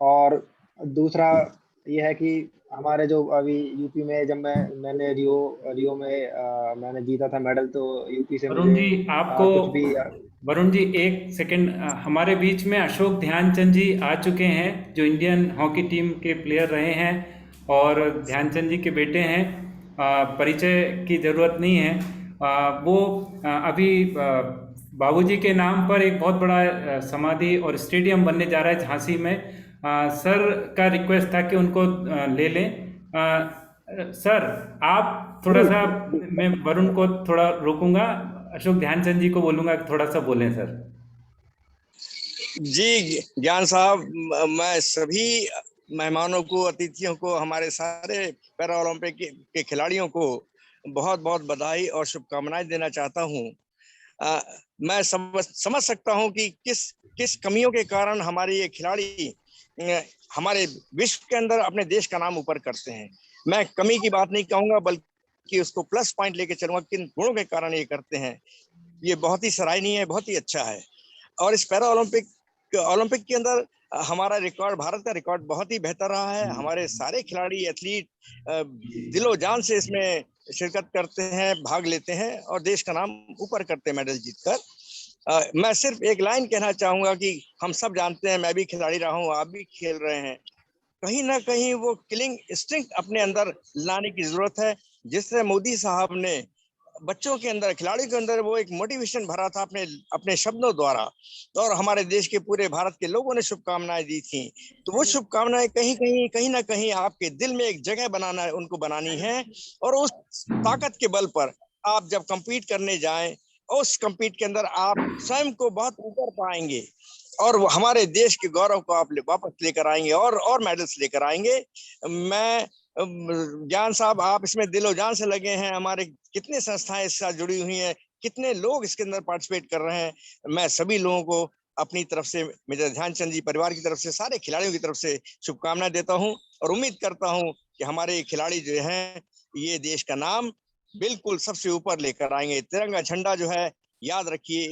और दूसरा ये है कि हमारे जो अभी यूपी में जब मैंने रियो में मैंने जीता था मेडल, तो यूपी से वरुण जी आपको कुछ भी वरुण जी एक सेकंड, हमारे बीच में अशोक ध्यानचंद जी आ चुके हैं जो इंडियन हॉकी टीम के प्लेयर रहे हैं और ध्यानचंद जी के बेटे हैं। परिचय की ज़रूरत नहीं है। वो अभी बाबूजी के नाम पर एक बहुत बड़ा समाधि और स्टेडियम बनने जा रहा है झांसी में। सर का रिक्वेस्ट था कि उनको ले लें। सर आप थोड़ा सा, मैं वरुण को थोड़ा रोकूंगा, अशोक ध्यानचंद जी को बोलूंगा कि थोड़ा सा बोलें सर। जी ज्ञान साहब, मैं सभी मेहमानों को, अतिथियों को, हमारे सारे पैरा ओलंपिक के खिलाड़ियों को बहुत बहुत बधाई और शुभकामनाएं देना चाहता हूं। मैं समझ सकता हूं कि किस कमियों के कारण हमारे ये खिलाड़ी हमारे विश्व के अंदर अपने देश का नाम ऊपर करते हैं। मैं कमी की बात नहीं कहूंगा, बल्कि उसको प्लस पॉइंट लेके चलूंगा, किन गुणों के कारण ये करते हैं। ये बहुत ही सराहनीय है, बहुत ही अच्छा है। और इस पैरा ओलंपिक के अंदर हमारा रिकॉर्ड, भारत का रिकॉर्ड बहुत ही बेहतर रहा है। हमारे सारे खिलाड़ी एथलीट दिलो जान से इसमें शिरकत करते हैं, भाग लेते हैं और देश का नाम ऊपर करते हैं मेडल जीतकर। मैं सिर्फ एक लाइन कहना चाहूंगा कि हम सब जानते हैं, मैं भी खिलाड़ी रहा हूँ, आप भी खेल रहे हैं, कहीं ना कहीं वो किलिंग इंस्टिंक्ट अपने अंदर लाने की जरूरत है, जिससे मोदी साहब ने बच्चों के अंदर, खिलाड़ियों के अंदर वो एक मोटिवेशन भरा था अपने शब्दों द्वारा, और हमारे देश के पूरे भारत के लोगों ने शुभकामनाएं दी थी। तो वो शुभकामनाएं कहीं ना कहीं आपके दिल में एक जगह उनको बनानी है, और उस ताकत के बल पर आप जब compete करने जाएं, उस compete के अंदर आप स्वयं को बहुत ऊपर पाएंगे और हमारे देश के गौरव को आप वापस लेकर आएंगे और मेडल्स लेकर आएंगे। मैं ज्ञान साहब, आप इसमें दिलो जान से लगे हैं, हमारे कितने संस्थाएं इसके साथ जुड़ी हुई हैं, कितने लोग इसके अंदर पार्टिसिपेट कर रहे हैं। मैं सभी लोगों को अपनी तरफ से, मेजर ध्यानचंद जी परिवार की तरफ से, सारे खिलाड़ियों की तरफ से शुभकामनाएं देता हूं और उम्मीद करता हूं कि हमारे खिलाड़ी जो हैं ये देश का नाम बिल्कुल सबसे ऊपर लेकर आएंगे। तिरंगा झंडा जो है, याद रखिए,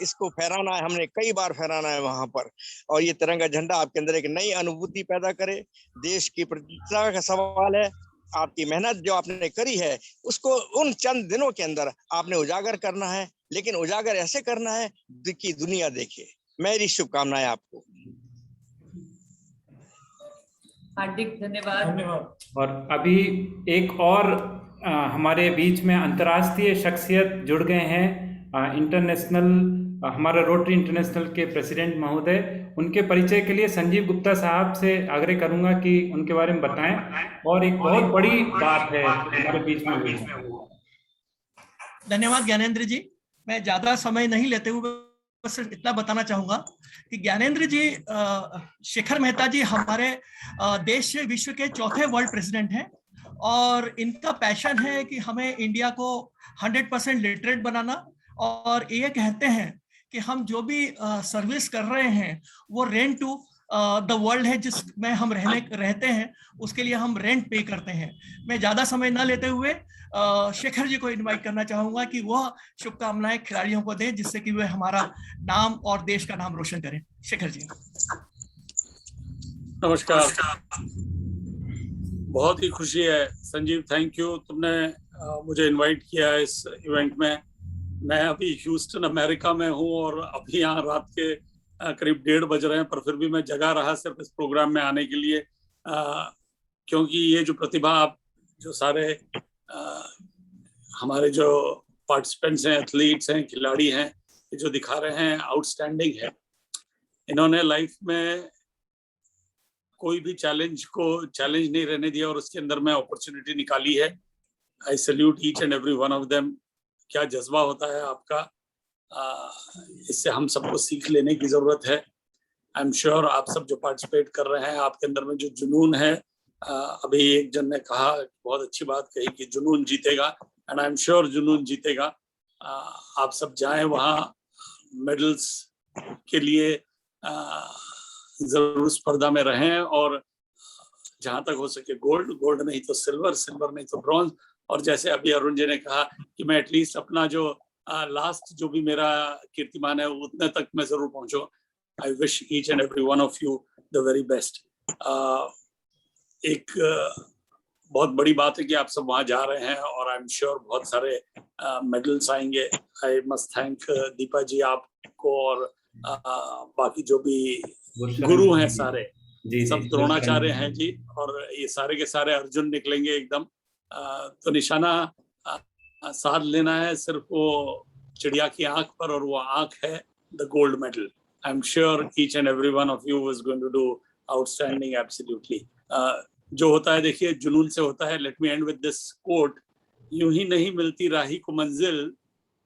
इसको फहराना है, हमने कई बार फहराना है वहां पर, और ये तिरंगा झंडा आपके अंदर एक नई अनुभूति पैदा करे। देश की प्रतिष्ठा का सवाल है। आपकी मेहनत जो आपने करी है उसको उन चंद दिनों के अंदर आपने उजागर करना है, लेकिन उजागर ऐसे करना है कि दुनिया देखे। मेरी शुभकामनाएं आपको। हार्दिक धन्यवाद। और अभी एक और हमारे बीच में अंतर्राष्ट्रीय शख्सियत जुड़ गए हैं, इंटरनेशनल, हमारा रोटरी इंटरनेशनल के प्रेसिडेंट महोदय। उनके परिचय के लिए संजीव गुप्ता साहब से आग्रह करूंगा कि उनके बारे में बताएं, और एक बहुत बड़ी बात है हमारे बीच में हुई है। धन्यवाद ज्ञानेंद्र जी। मैं ज्यादा समय नहीं लेते हुए बस इतना बताना चाहूंगा कि ज्ञानेंद्र जी, शेखर मेहता जी हमारे देश से विश्व के चौथे वर्ल्ड प्रेसिडेंट हैं, और इनका पैशन है कि हमें इंडिया को 100% लिटरेट बनाना, और ये कहते हैं कि हम जो भी सर्विस कर रहे हैं वो रेंट टू द वर्ल्ड है, जिसमें हम रहते हैं उसके लिए हम रेंट पे करते हैं। मैं ज्यादा समय ना लेते हुए शेखर जी को इनवाइट करना चाहूंगा कि वह शुभकामनाएं खिलाड़ियों को दें, जिससे कि वे हमारा नाम और देश का नाम रोशन करें। शेखर जी। नमस्कार, बहुत ही खुशी है संजीव, थैंक यू, तुमने मुझे इनवाइट किया है इस इवेंट में। मैं अभी ह्यूस्टन अमेरिका में हूँ और अभी यहाँ रात के करीब 1:30 बज रहे हैं, पर फिर भी मैं जगा रहा सिर्फ इस प्रोग्राम में आने के लिए, क्योंकि ये जो प्रतिभा, आप जो सारे हमारे जो पार्टिसिपेंट्स हैं, एथलीट्स हैं, खिलाड़ी हैं, ये जो दिखा रहे हैं आउटस्टैंडिंग है। इन्होंने लाइफ में कोई भी चैलेंज को चैलेंज नहीं रहने दिया और उसके अंदर में अपॉर्चुनिटी निकाली है। आई salute each and every one of them. क्या जज्बा होता है आपका, इससे हम सबको सीख लेने की जरूरत है। आई एम श्योर आप सब जो पार्टिसिपेट कर रहे हैं, आपके अंदर में जो जुनून है, अभी एक जन ने कहा, बहुत अच्छी बात कही कि जुनून जीतेगा, एंड आई एम श्योर जुनून जीतेगा। आप सब जाएं वहाँ, मेडल्स के लिए जरूर स्पर्धा में रहें, और जहां तक हो सके गोल्ड, गोल्ड नहीं तो सिल्वर, सिल्वर नहीं तो ब्रॉन्ज। और जैसे अभी अरुण जी ने कहा कि मैं एटलीस्ट अपना जो लास्ट जो भी मेरा कीर्तिमान है उतने तक मैं जरूर पहुंचूं। I wish each and every one of you the very best. एक बहुत बड़ी बात है कि आप सब वहां जा रहे हैं, और आई एम श्योर बहुत सारे मेडल्स आएंगे। आई मस्ट थैंक दीपा जी आपको, और बाकी जो भी गुरु हैं सारे, सब द्रोणाचार्य हैं जी, और ये सारे के सारे अर्जुन निकलेंगे एकदम। तो निशाना साध लेना है सिर्फ वो चिड़िया की आंख पर, और वो आंख है the gold medal. I am sure each and every one of you is going to do outstanding, absolutely. जो होता है देखिए जुनून से होता है। Let me end with this quote, यूं ही नहीं मिलती राही को मंजिल,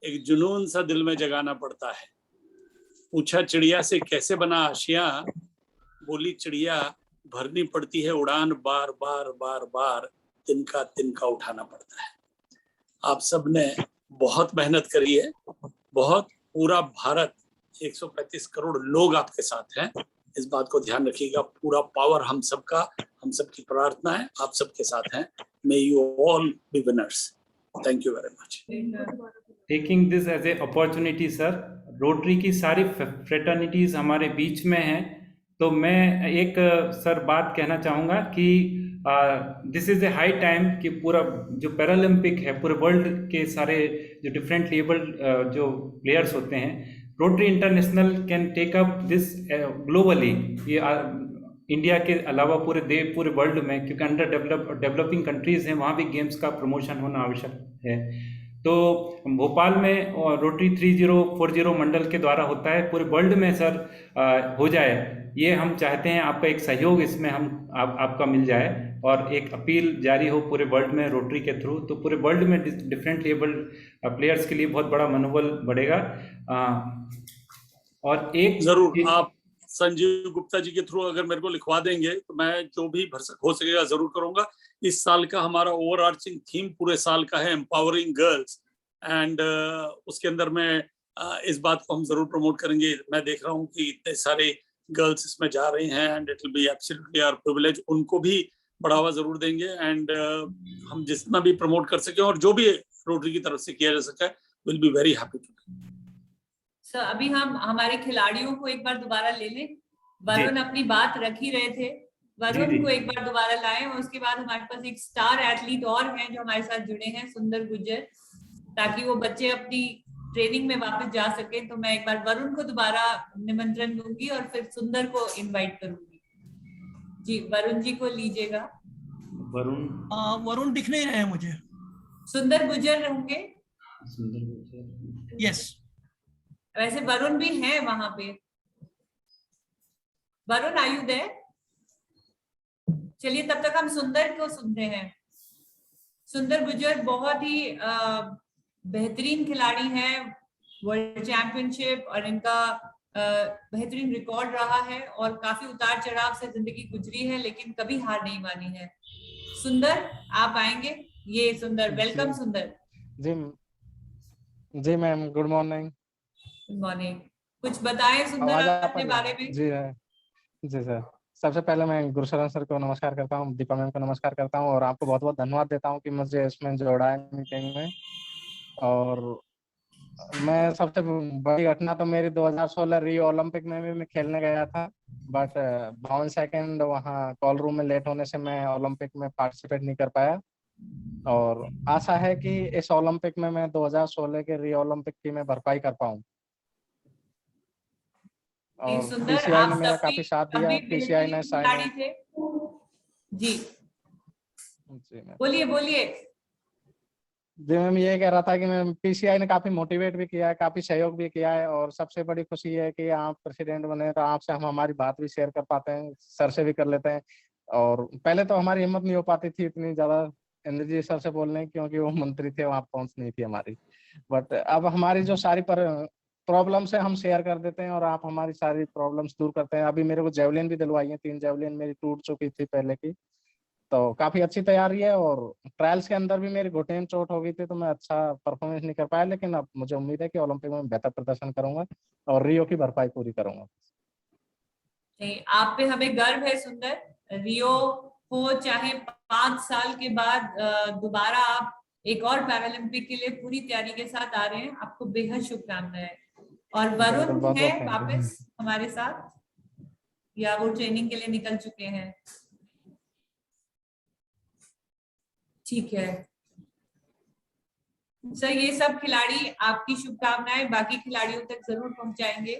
एक जुनून सा दिल में जगाना पड़ता है। पूछा चिड़िया से कैसे बना आशियां, बोली चिड़िया भरनी पड़ती है उड़ान, बार बार बार बार तिनका तिनका उठाना पड़ता है। आप सब ने बहुत मेहनत करी है, बहुत। पूरा भारत, 135 करोड़ लोग आपके साथ हैं, इस बात को ध्यान रखिएगा। पूरा पावर हम सबका, हम सबकी प्रार्थना है, आप सबके साथ हैं। May you all be winners. Thank you very much. Taking this as a opportunity sir, Rotary की सारी फ्रेटर्निटीज हमारे बीच में हैं, तो मैं एक सर बात कहना चाहूँगा कि this is a high time कि पूरा जो पैरालंपिक है, पूरे वर्ल्ड के सारे जो डिफरेंट लेवल जो प्लेयर्स होते हैं, Rotary International can take up this globally. ये इंडिया के अलावा पूरे वर्ल्ड में, क्योंकि अंडर डेवलपिंग कंट्रीज़ हैं, वहाँ भी गेम्स का प्रमोशन होना आवश्यक है। तो भोपाल में रोटरी 3040 मंडल के द्वारा होता है, पूरे वर्ल्ड में सर हो जाए, ये हम चाहते हैं। आपका एक सहयोग इसमें आपका मिल जाए, और एक अपील जारी हो पूरे वर्ल्ड में रोटरी के थ्रू, तो पूरे वर्ल्ड में डिफरेंट लेवल प्लेयर्स के लिए बहुत बड़ा मनोबल बढ़ेगा। और एक जरूर आप संजीव गुप्ता जी के थ्रू अगर मेरे को लिखवा देंगे तो मैं जो भी हो सकेगा जरूर करूंगा। इस साल का हमारा ओवरआर्चिंग थीम पूरे साल का है एम्पावरिंग गर्ल्स, एंड उसके अंदर में इस बात को हम जरूर प्रमोट करेंगे। मैं देख रहा हूँ कि इतने सारे गर्ल्स इसमें जा रही हैं, and it will be absolutely our privilege. उनको भी बढ़ावा जरूर देंगे, एंड हम जितना भी प्रमोट कर सके और जो भी रोटरी की तरफ से किया जा सके, will be very happy to. Sir अभी हम हमारे खिलाड़ियों को एक बार दोबारा ले लें। वरुण अपनी बात रख ही रहे थे, वरुण को एक बार दोबारा लाएं, और उसके बाद हमारे पास एक स्टार एथलीट और हैं जो हमारे साथ जुड़े हैं, सुंदर गुज्जर, ताकि वो बच्चे अपनी ट्रेनिंग में वापस जा सके। तो मैं एक बार वरुण को दोबारा निमंत्रण दूंगी और फिर सुंदर को इनवाइट करूंगी। जी वरुण जी को लीजिएगा। वरुण दिख नहीं रहे हैं मुझे। सुंदर गुज्जर होंगे। यस, वैसे वरुण भी हैं वहां पे। Varun are you there? चलिए तब तक हम सुंदर को सुनते हैं। सुंदर गुज्जर बहुत ही बेहतरीन खिलाड़ी हैं, वर्ल्ड चैंपियनशिप और इनका बेहतरीन रिकॉर्ड रहा है, और काफी उतार चढ़ाव से जिंदगी गुजरी है, लेकिन कभी हार नहीं मानी है। सुंदर आप आएंगे? ये सुंदर, वेलकम सुंदर। जी ma'am, good morning. Good morning. कुछ बताएं सुंदर अपने बारे में। जी सर, सबसे पहले मैं गुरुशरण सर को नमस्कार करता हूँ, दीपा मैम को नमस्कार करता हूँ, और आपको बहुत बहुत धन्यवाद देता हूँ कि मुझे इसमें जोड़ा है मीटिंग में। और मैं सबसे बड़ी घटना तो मेरी 2016 रियो ओलंपिक में भी मैं खेलने गया था, बट 52 सेकेंड वहाँ कॉल रूम में लेट होने से मैं ओलंपिक में पार्टिसिपेट नहीं कर पाया। और आशा है कि इस ओलंपिक में मैं 2016 के रियो ओलंपिक की मैं भरपाई कर पाऊँ। और पीसीआई ने मेरा काफी साथ दिया। पीसीआई ने जी बोलिए बोलिए। जी मैम, ये कह रहा था कि मैम पीसीआई ने काफी मोटिवेट भी किया है, काफी सहयोग भी किया है, और सबसे बड़ी खुशी है कि आप प्रेसिडेंट बने तो आपसे हम हमारी बात भी शेयर कर पाते हैं, सर से भी कर लेते हैं। और पहले तो हमारी हिम्मत नहीं हो पाती थी इतनी ज्यादा इंद्र जी सर से बोलने, क्योंकि वो मंत्री थे, वहाँ पहुंच नहीं थी हमारी। बट अब हमारी जो सारी प्रॉब्लम्स है हम शेयर कर देते हैं, और आप हमारी सारी प्रॉब्लम्स दूर करते हैं। अभी मेरे को जेवलिन भी दिलवाई है, 3 जेवलिन मेरी टूट चुकी थी पहले की, तो काफी अच्छी तैयारी है। और ट्रायल्स के अंदर भी मेरी घुटने में चोट हो गई थी, तो मैं अच्छा परफॉर्मेंस नहीं कर पाया, लेकिन अब मुझे उम्मीद है कि ओलंपिक में बेहतर प्रदर्शन करूंगा और रियो की भरपाई पूरी करूंगा। आप पे हमें गर्व है सुंदर। रियो हो चाहे 5 साल के बाद दोबारा आप एक और पैरालंपिक के लिए पूरी तैयारी के साथ आ रहे हैं, आपको बेहद शुभकामनाएं। और वरुण है वापस हमारे साथ, या वो ट्रेनिंग के लिए निकल चुके हैं? ठीक है सर, ये सब खिलाड़ी आपकी शुभकामनाएं बाकी खिलाड़ियों तक जरूर पहुंचाएंगे।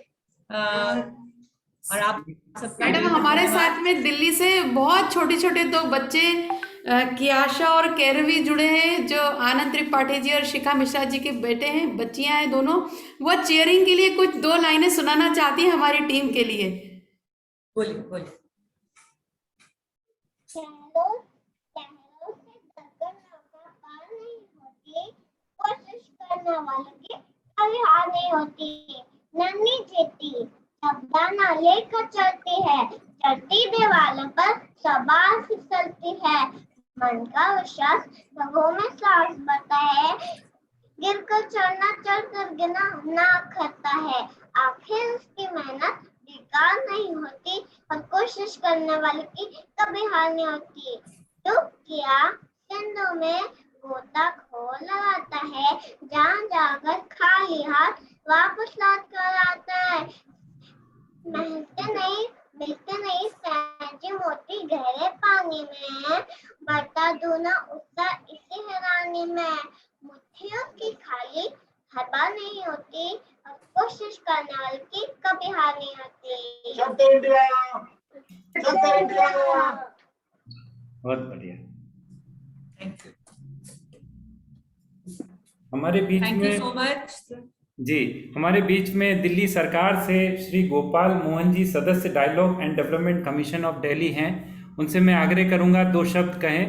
और आप मैडम, हमारे साथ में दिल्ली से बहुत छोटे छोटे 2 बच्चे कियाशा और कैरवी जुड़े हैं, जो आनंद त्रिपाठी जी और शिखा मिश्रा जी के बेटे हैं, बच्चियां हैं दोनों। वो चीयरिंग के लिए कुछ 2 लाइनें सुनाना चाहती हैं हमारी टीम के लिए। बोलिए बोलिए। कोशिश करने वालों की कभी हार नहीं होती। नन्ही चेती दाना लेकर चलती है, चढ़ती दीवारों पर सवार फिसलती है। मन का विश्वास रगों में सांस भरता है, गिरकर चढ़ना चढ़कर गिरना ना करता है। आखिर उसकी मेहनत बेकार नहीं होती, और कोशिश करने वाले की कभी हार नहीं होती। तो क्या सिंधु में गोता खोल लगाता है, जहाँ जाकर खाली हाथ वापस लौट कर आता है। मिलते नहीं सहजे मोती गहरे पानी में, बढ़ता दूना उत्साह इसी हैरानी में। मुट्ठियों की खाली हर बार नहीं होती, और कोशिश करने वाले की कभी हार नहीं होती। जय इंडिया, जय इंडिया। बहुत बढ़िया। Thank you. हमारे बीच में so much. जी, हमारे बीच में दिल्ली सरकार से श्री गोपाल मोहन जी, सदस्य dialogue and development commission of Delhi हैं। उनसे मैं आग्रह करूंगा 2 शब्द कहें।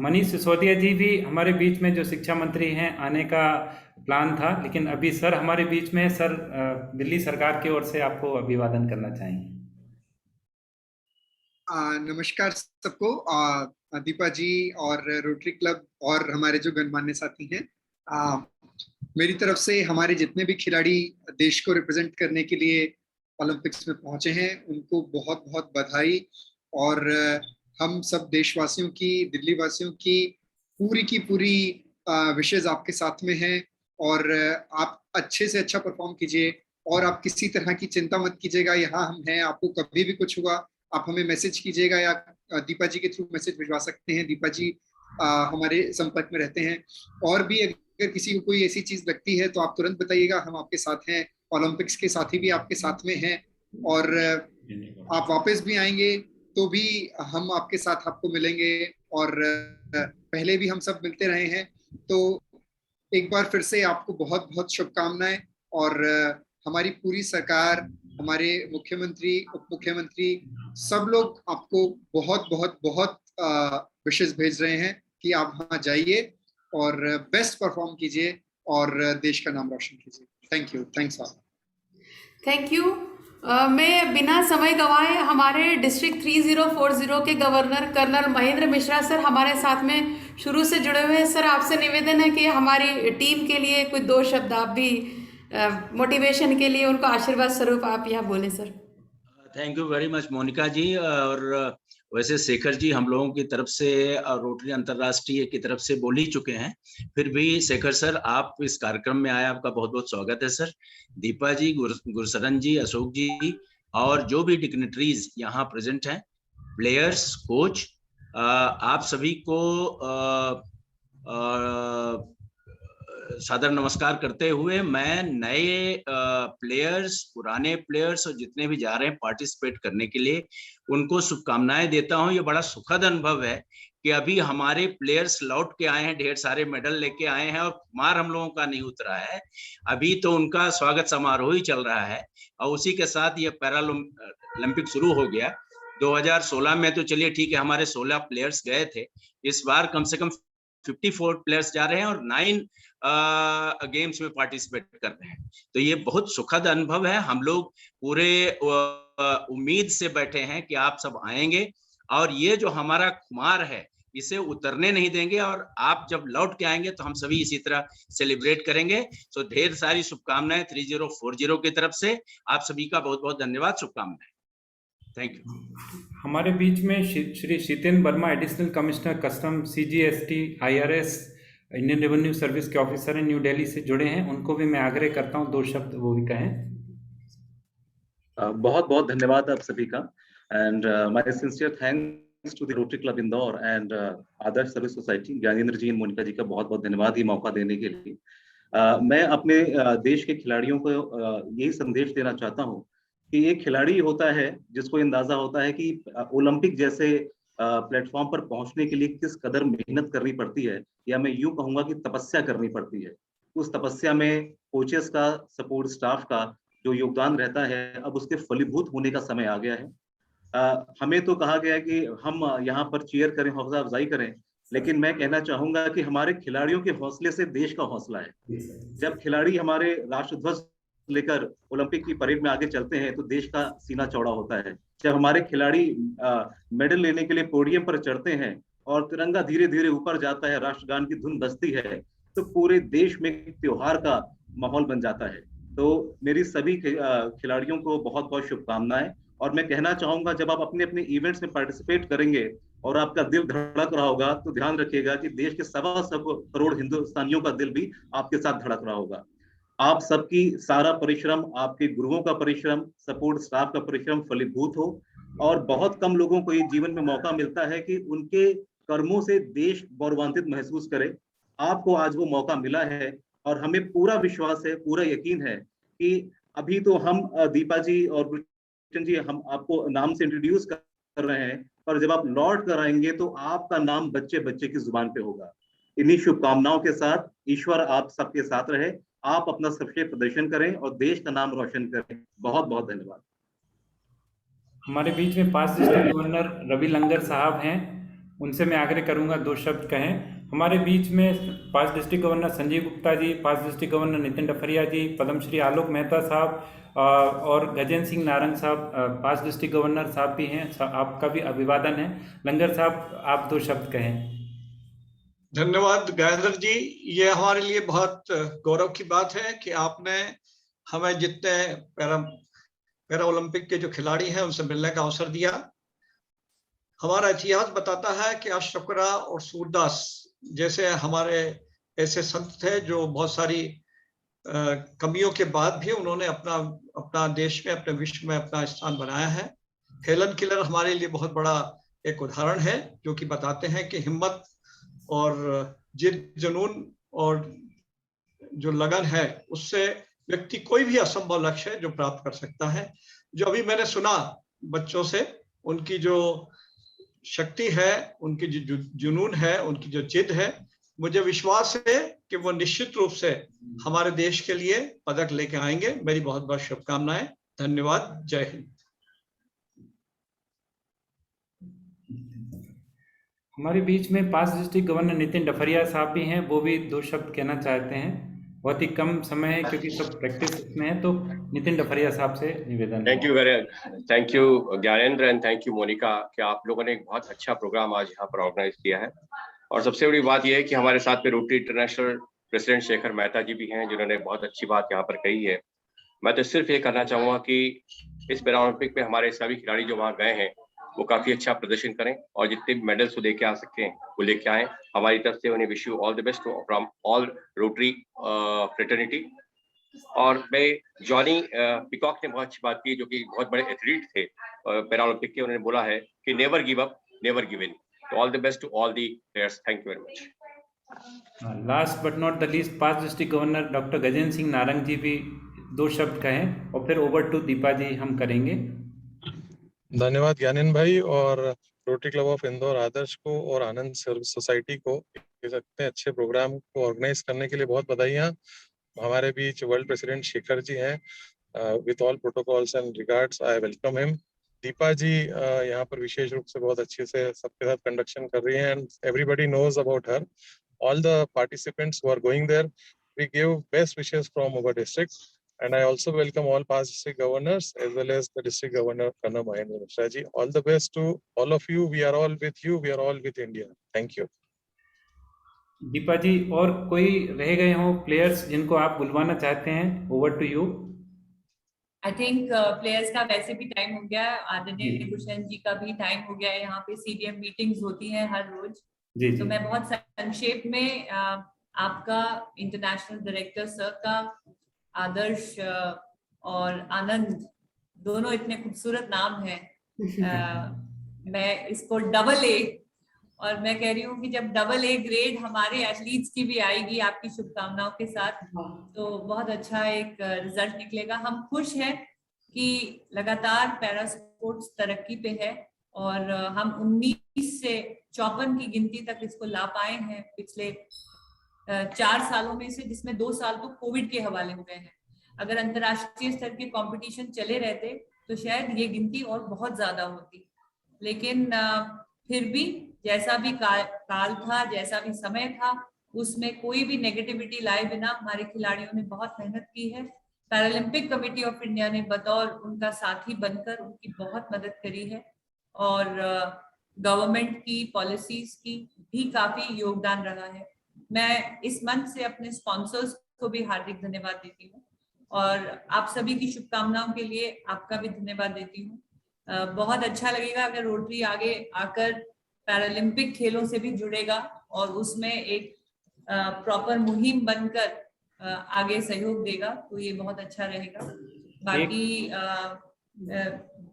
मनीष सिसोदिया जी भी हमारे बीच में, जो शिक्षा मंत्री हैं, आने का प्लान था, लेकिन अभी सर हमारे बीच में। सर, दिल्ली सरकार की ओर से आपको अभिवादन करना चाहेंगे। नमस्कार सबको। दीपा जी और रोटरी क्लब और हमारे जो गणमान्य साथी हैं, मेरी तरफ से हमारे जितने भी खिलाड़ी देश को रिप्रेजेंट करने के लिए ओलंपिक्स में पहुंचे हैं, उनको बहुत बहुत बधाई। और हम सब देशवासियों की, दिल्ली वासियों की पूरी विशेष आपके साथ में हैं। और आप अच्छे से अच्छा परफॉर्म कीजिए, और आप किसी तरह की चिंता मत कीजिएगा। यहाँ हम हैं, आपको कभी भी कुछ हुआ आप हमें मैसेज कीजिएगा, या दीपा जी के थ्रू मैसेज भिजवा सकते हैं। दीपा जी हमारे संपर्क में रहते हैं। और भी अगर किसी को कोई ऐसी चीज लगती है तो आप तुरंत बताइएगा, हम आपके साथ हैं। ओलंपिक्स के साथी भी आपके साथ में हैं, और आप वापस भी आएंगे तो भी हम आपके साथ आपको मिलेंगे। और पहले भी हम सब मिलते रहे हैं, तो एक बार फिर से आपको बहुत बहुत शुभकामनाएं। और हमारी पूरी सरकार, हमारे मुख्यमंत्री, उप मुख्यमंत्री, सब लोग आपको बहुत बहुत बहुत विशेष भेज रहे हैं कि आप वहां जाइए और बेस्ट परफॉर्म कीजिए और देश का नाम रोशन कीजिए। Thank you. Thanks all. Thank you. मैं बिना समय गंवाए हमारे डिस्ट्रिक्ट 3040 के governor colonel Mahendra Mishra sir हमारे साथ में शुरू से जुड़े हुए हैं। सर, आपसे निवेदन है कि हमारी टीम के लिए कुछ 2 शब्द आप भी मोटिवेशन के लिए, उनको आशीर्वाद स्वरूप आप यहाँ बोले sir. Thank you very much Monika ji. और वैसे शेखर जी हम लोगों की तरफ से, रोटरी अंतर्राष्ट्रीय की तरफ से बोल ही चुके हैं, फिर भी शेखर सर आप इस कार्यक्रम में आए, आपका बहुत बहुत स्वागत है सर। दीपा जी, गुरशरण जी, अशोक जी, और जो भी डिग्निटरीज यहाँ प्रेजेंट हैं, प्लेयर्स, कोच, आप सभी को सादर नमस्कार करते हुए मैं नए प्लेयर्स, पुराने प्लेयर्स और जितने भी जा रहे हैं पार्टिसिपेट करने के लिए, उनको शुभकामनाएं देता हूं। ये बड़ा सुखद अनुभव है कि अभी हमारे प्लेयर्स लौट के आए हैं, ढेर सारे मेडल लेके आए हैं और मार हम लोगों का नहीं उतरा है। अभी तो उनका स्वागत समारोह ही चल रहा है और उसी के साथ ये पैरालंपिक शुरू हो गया। 2016 में तो चलिए ठीक है, हमारे 16 प्लेयर्स गए थे। इस बार कम से कम 54 प्लेयर्स जा रहे हैं और 9 गेम्स में पार्टिसिपेट कर रहे हैं। तो ये बहुत सुखद अनुभव है। हम लोग पूरे उम्मीद से बैठे हैं कि आप सब आएंगे और ये जो हमारा खुमार है इसे उतरने नहीं देंगे, और आप जब लौट के आएंगे तो हम सभी इसी तरह सेलिब्रेट करेंगे। तो ढेर सारी शुभकामनाएं 3040 की तरफ से। आप सभी का बहुत बहुत धन्यवाद, शुभकामनाएं। Thank you. हमारे बीच में Shri Shiten Verma, additional commissioner custom CGST IRS Indian revenue service के ऑफिसर हैं, न्यू दिल्ली से जुड़े हैं। उनको भी मैं आग्रह करता हूं 2 शब्द वो भी कहें। बहुत बहुत धन्यवाद आप सभी का, and my sincere thanks to the Rotary club Indore and Adarsh service society. Gyanendra ji और मोनिका जी का बहुत बहुत धन्यवाद ये मौका देने के लिए। मैं अपने देश के खिलाड़ियों को यही संदेश देना चाहता हूँ कि एक खिलाड़ी होता है जिसको अंदाजा होता है कि ओलंपिक जैसे प्लेटफॉर्म पर पहुंचने के लिए किस कदर मेहनत करनी पड़ती है, या मैं यूं कहूंगा कि तपस्या करनी पड़ती है। उस तपस्या में कोचेस का, सपोर्ट स्टाफ का जो योगदान रहता है, अब उसके फलीभूत होने का समय आ गया है। हमें तो कहा गया है कि हम यहाँ पर चीयर करें, हौसला अफजाई करें, लेकिन मैं कहना चाहूंगा कि हमारे खिलाड़ियों के हौसले से देश का हौसला है। जब खिलाड़ी हमारे राष्ट्रध्वज लेकर ओलंपिक की परेड में आगे चलते हैं तो देश का सीना चौड़ा होता है। जब हमारे खिलाड़ी मेडल लेने के लिए पोडियम पर चढ़ते हैं और तिरंगा धीरे धीरे ऊपर जाता है, राष्ट्रगान की धुन बजती है, तो पूरे देश में त्योहार का माहौल बन जाता है। तो मेरी सभी खिलाड़ियों को बहुत बहुत शुभकामनाएं। और मैं कहना चाहूंगा, जब आप अपने अपने इवेंट्स में पार्टिसिपेट करेंगे और आपका दिल धड़क रहा होगा, तो ध्यान रखिएगा कि देश के 1.25 करोड़ हिंदुस्तानियों का दिल भी आपके साथ धड़क रहा होगा। आप सबकी सारा परिश्रम, आपके गुरुओं का परिश्रम, सपोर्ट स्टाफ का परिश्रम फलीभूत हो। और बहुत कम लोगों को ये जीवन में मौका मिलता है कि उनके कर्मों से देश गौरवान्वित महसूस करे। आपको आज वो मौका मिला है और हमें पूरा विश्वास है, पूरा यकीन है कि अभी तो हम दीपा जी और गुलशन जी हम आपको नाम से इंट्रोड्यूस कर रहे हैं, पर जब आप लौट कर आएंगे तो आपका नाम बच्चे बच्चे की जुबान पे होगा। इन्हीं शुभकामनाओं के साथ ईश्वर आप सबके साथ रहे। आप अपना सर्वश्रेष्ठ प्रदर्शन करें और देश का नाम रोशन करें। बहुत बहुत धन्यवाद। हमारे बीच में 5 डिस्ट्रिक्ट गवर्नर रवि लंगर साहब हैं, उनसे मैं आग्रह करूंगा 2 शब्द कहें। हमारे बीच में 5 district governor Sanjeev Gupta ji, 5 district governor Nitin डफरिया जी, पद्मश्री आलोक मेहता साहब और गजेंद्र सिंह नारंग साहब 5 डिस्ट्रिक्ट गवर्नर साहब भी हैं। आपका भी अभिवादन है। लंगर साहब, आप 2 शब्द कहें। धन्यवाद ज्ञानेंद्र जी। ये हमारे लिए बहुत गौरव की बात है कि आपने हमें जितने पैरा ओलंपिक के जो खिलाड़ी हैं उनसे मिलने का अवसर दिया। हमारा इतिहास बताता है कि अशोकरा और सूरदास जैसे हमारे ऐसे संत थे जो बहुत सारी कमियों के बाद भी उन्होंने अपना देश में, अपने विश्व में अपना स्थान बनाया है। हेलन किलर हमारे लिए बहुत बड़ा एक उदाहरण है, जो कि बताते हैं कि हिम्मत और जिद, जुनून और जो लगन है, उससे व्यक्ति कोई भी असंभव लक्ष्य है जो प्राप्त कर सकता है। जो अभी मैंने सुना बच्चों से, उनकी जो शक्ति है, उनकी जो जुनून है, उनकी जो जिद है, मुझे विश्वास है कि वो निश्चित रूप से हमारे देश के लिए पदक लेके आएंगे। मेरी बहुत बहुत शुभकामनाएं। धन्यवाद। जय हिंद। हमारे बीच में 5 डिस्ट्रिक्ट गवर्नर नितिन डफरिया साहब भी हैं, वो भी 2 शब्द कहना चाहते हैं। बहुत ही कम समय है क्योंकि सब प्रैक्टिस में है, तो नितिन डफरिया साहब से निवेदन। Thank you Gyanendra and thank you Monika कि आप लोगों ने एक बहुत अच्छा प्रोग्राम आज यहाँ पर ऑर्गेनाइज किया है। और सबसे बड़ी बात यह है कि हमारे साथ में Rotary international president Shekhar Mehta ji भी हैं, जिन्होंने बहुत अच्छी बात यहाँ पर कही है। मैं तो सिर्फ ये कहना चाहूँगा कि इस पैरा ओलंपिक में हमारे सभी खिलाड़ी जो वहाँ गए हैं वो काफी अच्छा प्रदर्शन करें और जितने भी मेडल्स वो लेके आ सकते हैं वो लेके आए। हमारी तरफ से उन्हें wish you all the best from all rotary fraternity. और मैं जॉनी पिकॉक ने बहुत अच्छी बात की, जो कि बहुत बड़े एथलीट थे पैरा ओलंपिक के। उन्होंने बोला है कि never give up, never give in. All the best to all the players. Thank you very much. Last but not the least, past district governor doctor Gajendra Singh Narang ji भी 2 शब्द कहें और फिर ओवर टू दीपा जी हम करेंगे। धन्यवाद ज्ञानेन भाई, और रोटरी क्लब ऑफ इंदौर आदर्श को और आनंद सर्विस सोसाइटी को इस इतने अच्छे प्रोग्राम को ऑर्गेनाइज करने के लिए बहुत बधाइयाँ। हमारे बीच वर्ल्ड प्रेसिडेंट शेखर जी हैं, with all protocols and regards I welcome him. Deepa ji यहाँ पर विशेष रूप से बहुत अच्छे से सबके साथ कंडक्शन कर रही हैं, and everybody knows about her. All the participants who are going there, we give best wishes from our district, and I also welcome all past district governors as well as the district governor Kanna Mahendra Mishra ji. All the best to all of you. We are all with you. We are all with India. Thank you. Deepa ji, और कोई रह गए हो players जिनको आप बुलवाना चाहते हैं? Over to you. I think players का वैसे भी टाइम हो गया, आदरणीय भूषण जी का भी टाइम हो गया है। यहाँ पे CDM मीटिंग्स होती हैं हर रोज। तो मैं बहुत संक्षेप में आपका, इंटरनेशनल डायरेक्टर सर का, आदर्श और आनंद, दोनों इतने खूबसूरत नाम हैं। मैं इसको डबल A, और मैं कह रही हूँ कि जब डबल A ग्रेड हमारे एथलीट्स की भी आएगी आपकी शुभकामनाओं के साथ, तो बहुत अच्छा एक रिजल्ट निकलेगा। हम खुश हैं कि लगातार पैरा स्पोर्ट्स तरक्की पे है, और हम 19 से 54 की गिनती तक इसको ला पाए हैं पिछले 4 सालों में से, जिसमें 2 साल तो कोविड के हवाले हुए हैं। अगर अंतर्राष्ट्रीय स्तर के कंपटीशन चले रहते तो शायद ये गिनती और बहुत ज्यादा होती, लेकिन फिर भी जैसा भी काल था, जैसा भी समय था, उसमें कोई भी नेगेटिविटी लाए बिना हमारे खिलाड़ियों ने बहुत मेहनत की है। पैरालंपिक कमेटी ऑफ इंडिया ने बतौर उनका साथी बनकर उनकी बहुत मदद करी है, और गवर्नमेंट की पॉलिसीज की भी काफी योगदान रहा है। मैं इस मंच से अपने स्पॉन्सर्स को भी हार्दिक धन्यवाद देती हूँ, और आप सभी की शुभकामनाओं के लिए आपका भी धन्यवाद देती हूँ। बहुत अच्छा लगेगा अगर रोटरी आगे आकर पैरालंपिक खेलों से भी जुड़ेगा और उसमें एक प्रॉपर मुहिम बनकर आगे सहयोग देगा, तो ये बहुत अच्छा रहेगा। बाकी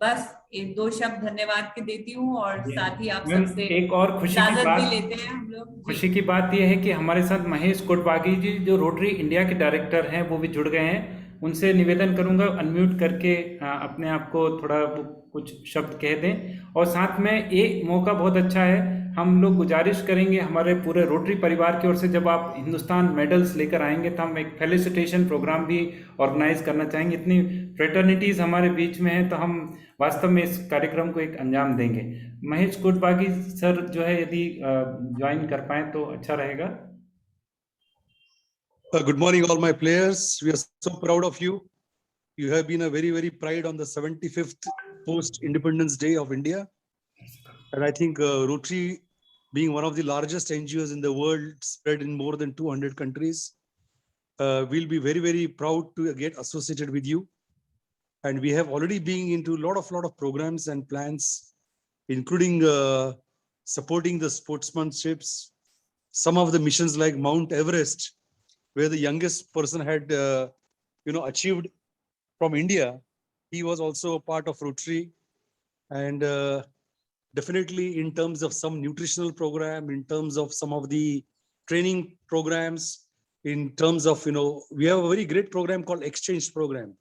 बस 1-2 शब्द धन्यवाद के देती हूँ, और साथ ही आप सबसे एक और खुशी की बात भी लेते हैं हम लोग। खुशी की बात यह है कि हमारे साथ महेश कोटबागी जी, जो रोटरी इंडिया के डायरेक्टर हैं, वो भी जुड़ गए हैं। उनसे निवेदन करूंगा अनम्यूट करके अपने आप को थोड़ा कुछ शब्द कह दें, और साथ में एक मौका बहुत अच्छा है, हम लोग गुजारिश करेंगे हमारे पूरे रोटरी परिवार की ओर से, जब आप हिंदुस्तान मेडल्स लेकर आएंगे तो हम एक फेलिसिटेशन प्रोग्राम भी ऑर्गेनाइज करना चाहेंगे। इतनी फ्रेटर्निटीज हमारे बीच में है, तो हम वास्तव में इस कार्यक्रम को एक अंजाम देंगे। महेश कोटबागी सर जो है, यदि ज्वाइन कर पाए तो अच्छा रहेगा। Good morning, all my players. We are so proud of you. You have been a very, very pride on the 75th post-Independence Day of India. And I think Rotary, being one of the largest NGOs in the world, spread in more than 200 countries, we'll be very, very proud to get associated with you. And we have already been into a lot of programs and plans, including supporting the sportsmanships, some of the missions like Mount Everest, where the youngest person had, achieved from India. He was also a part of Rotary, and definitely in terms of some nutritional program, in terms of some of the training programs, in terms of, we have a very great program called Exchange Program.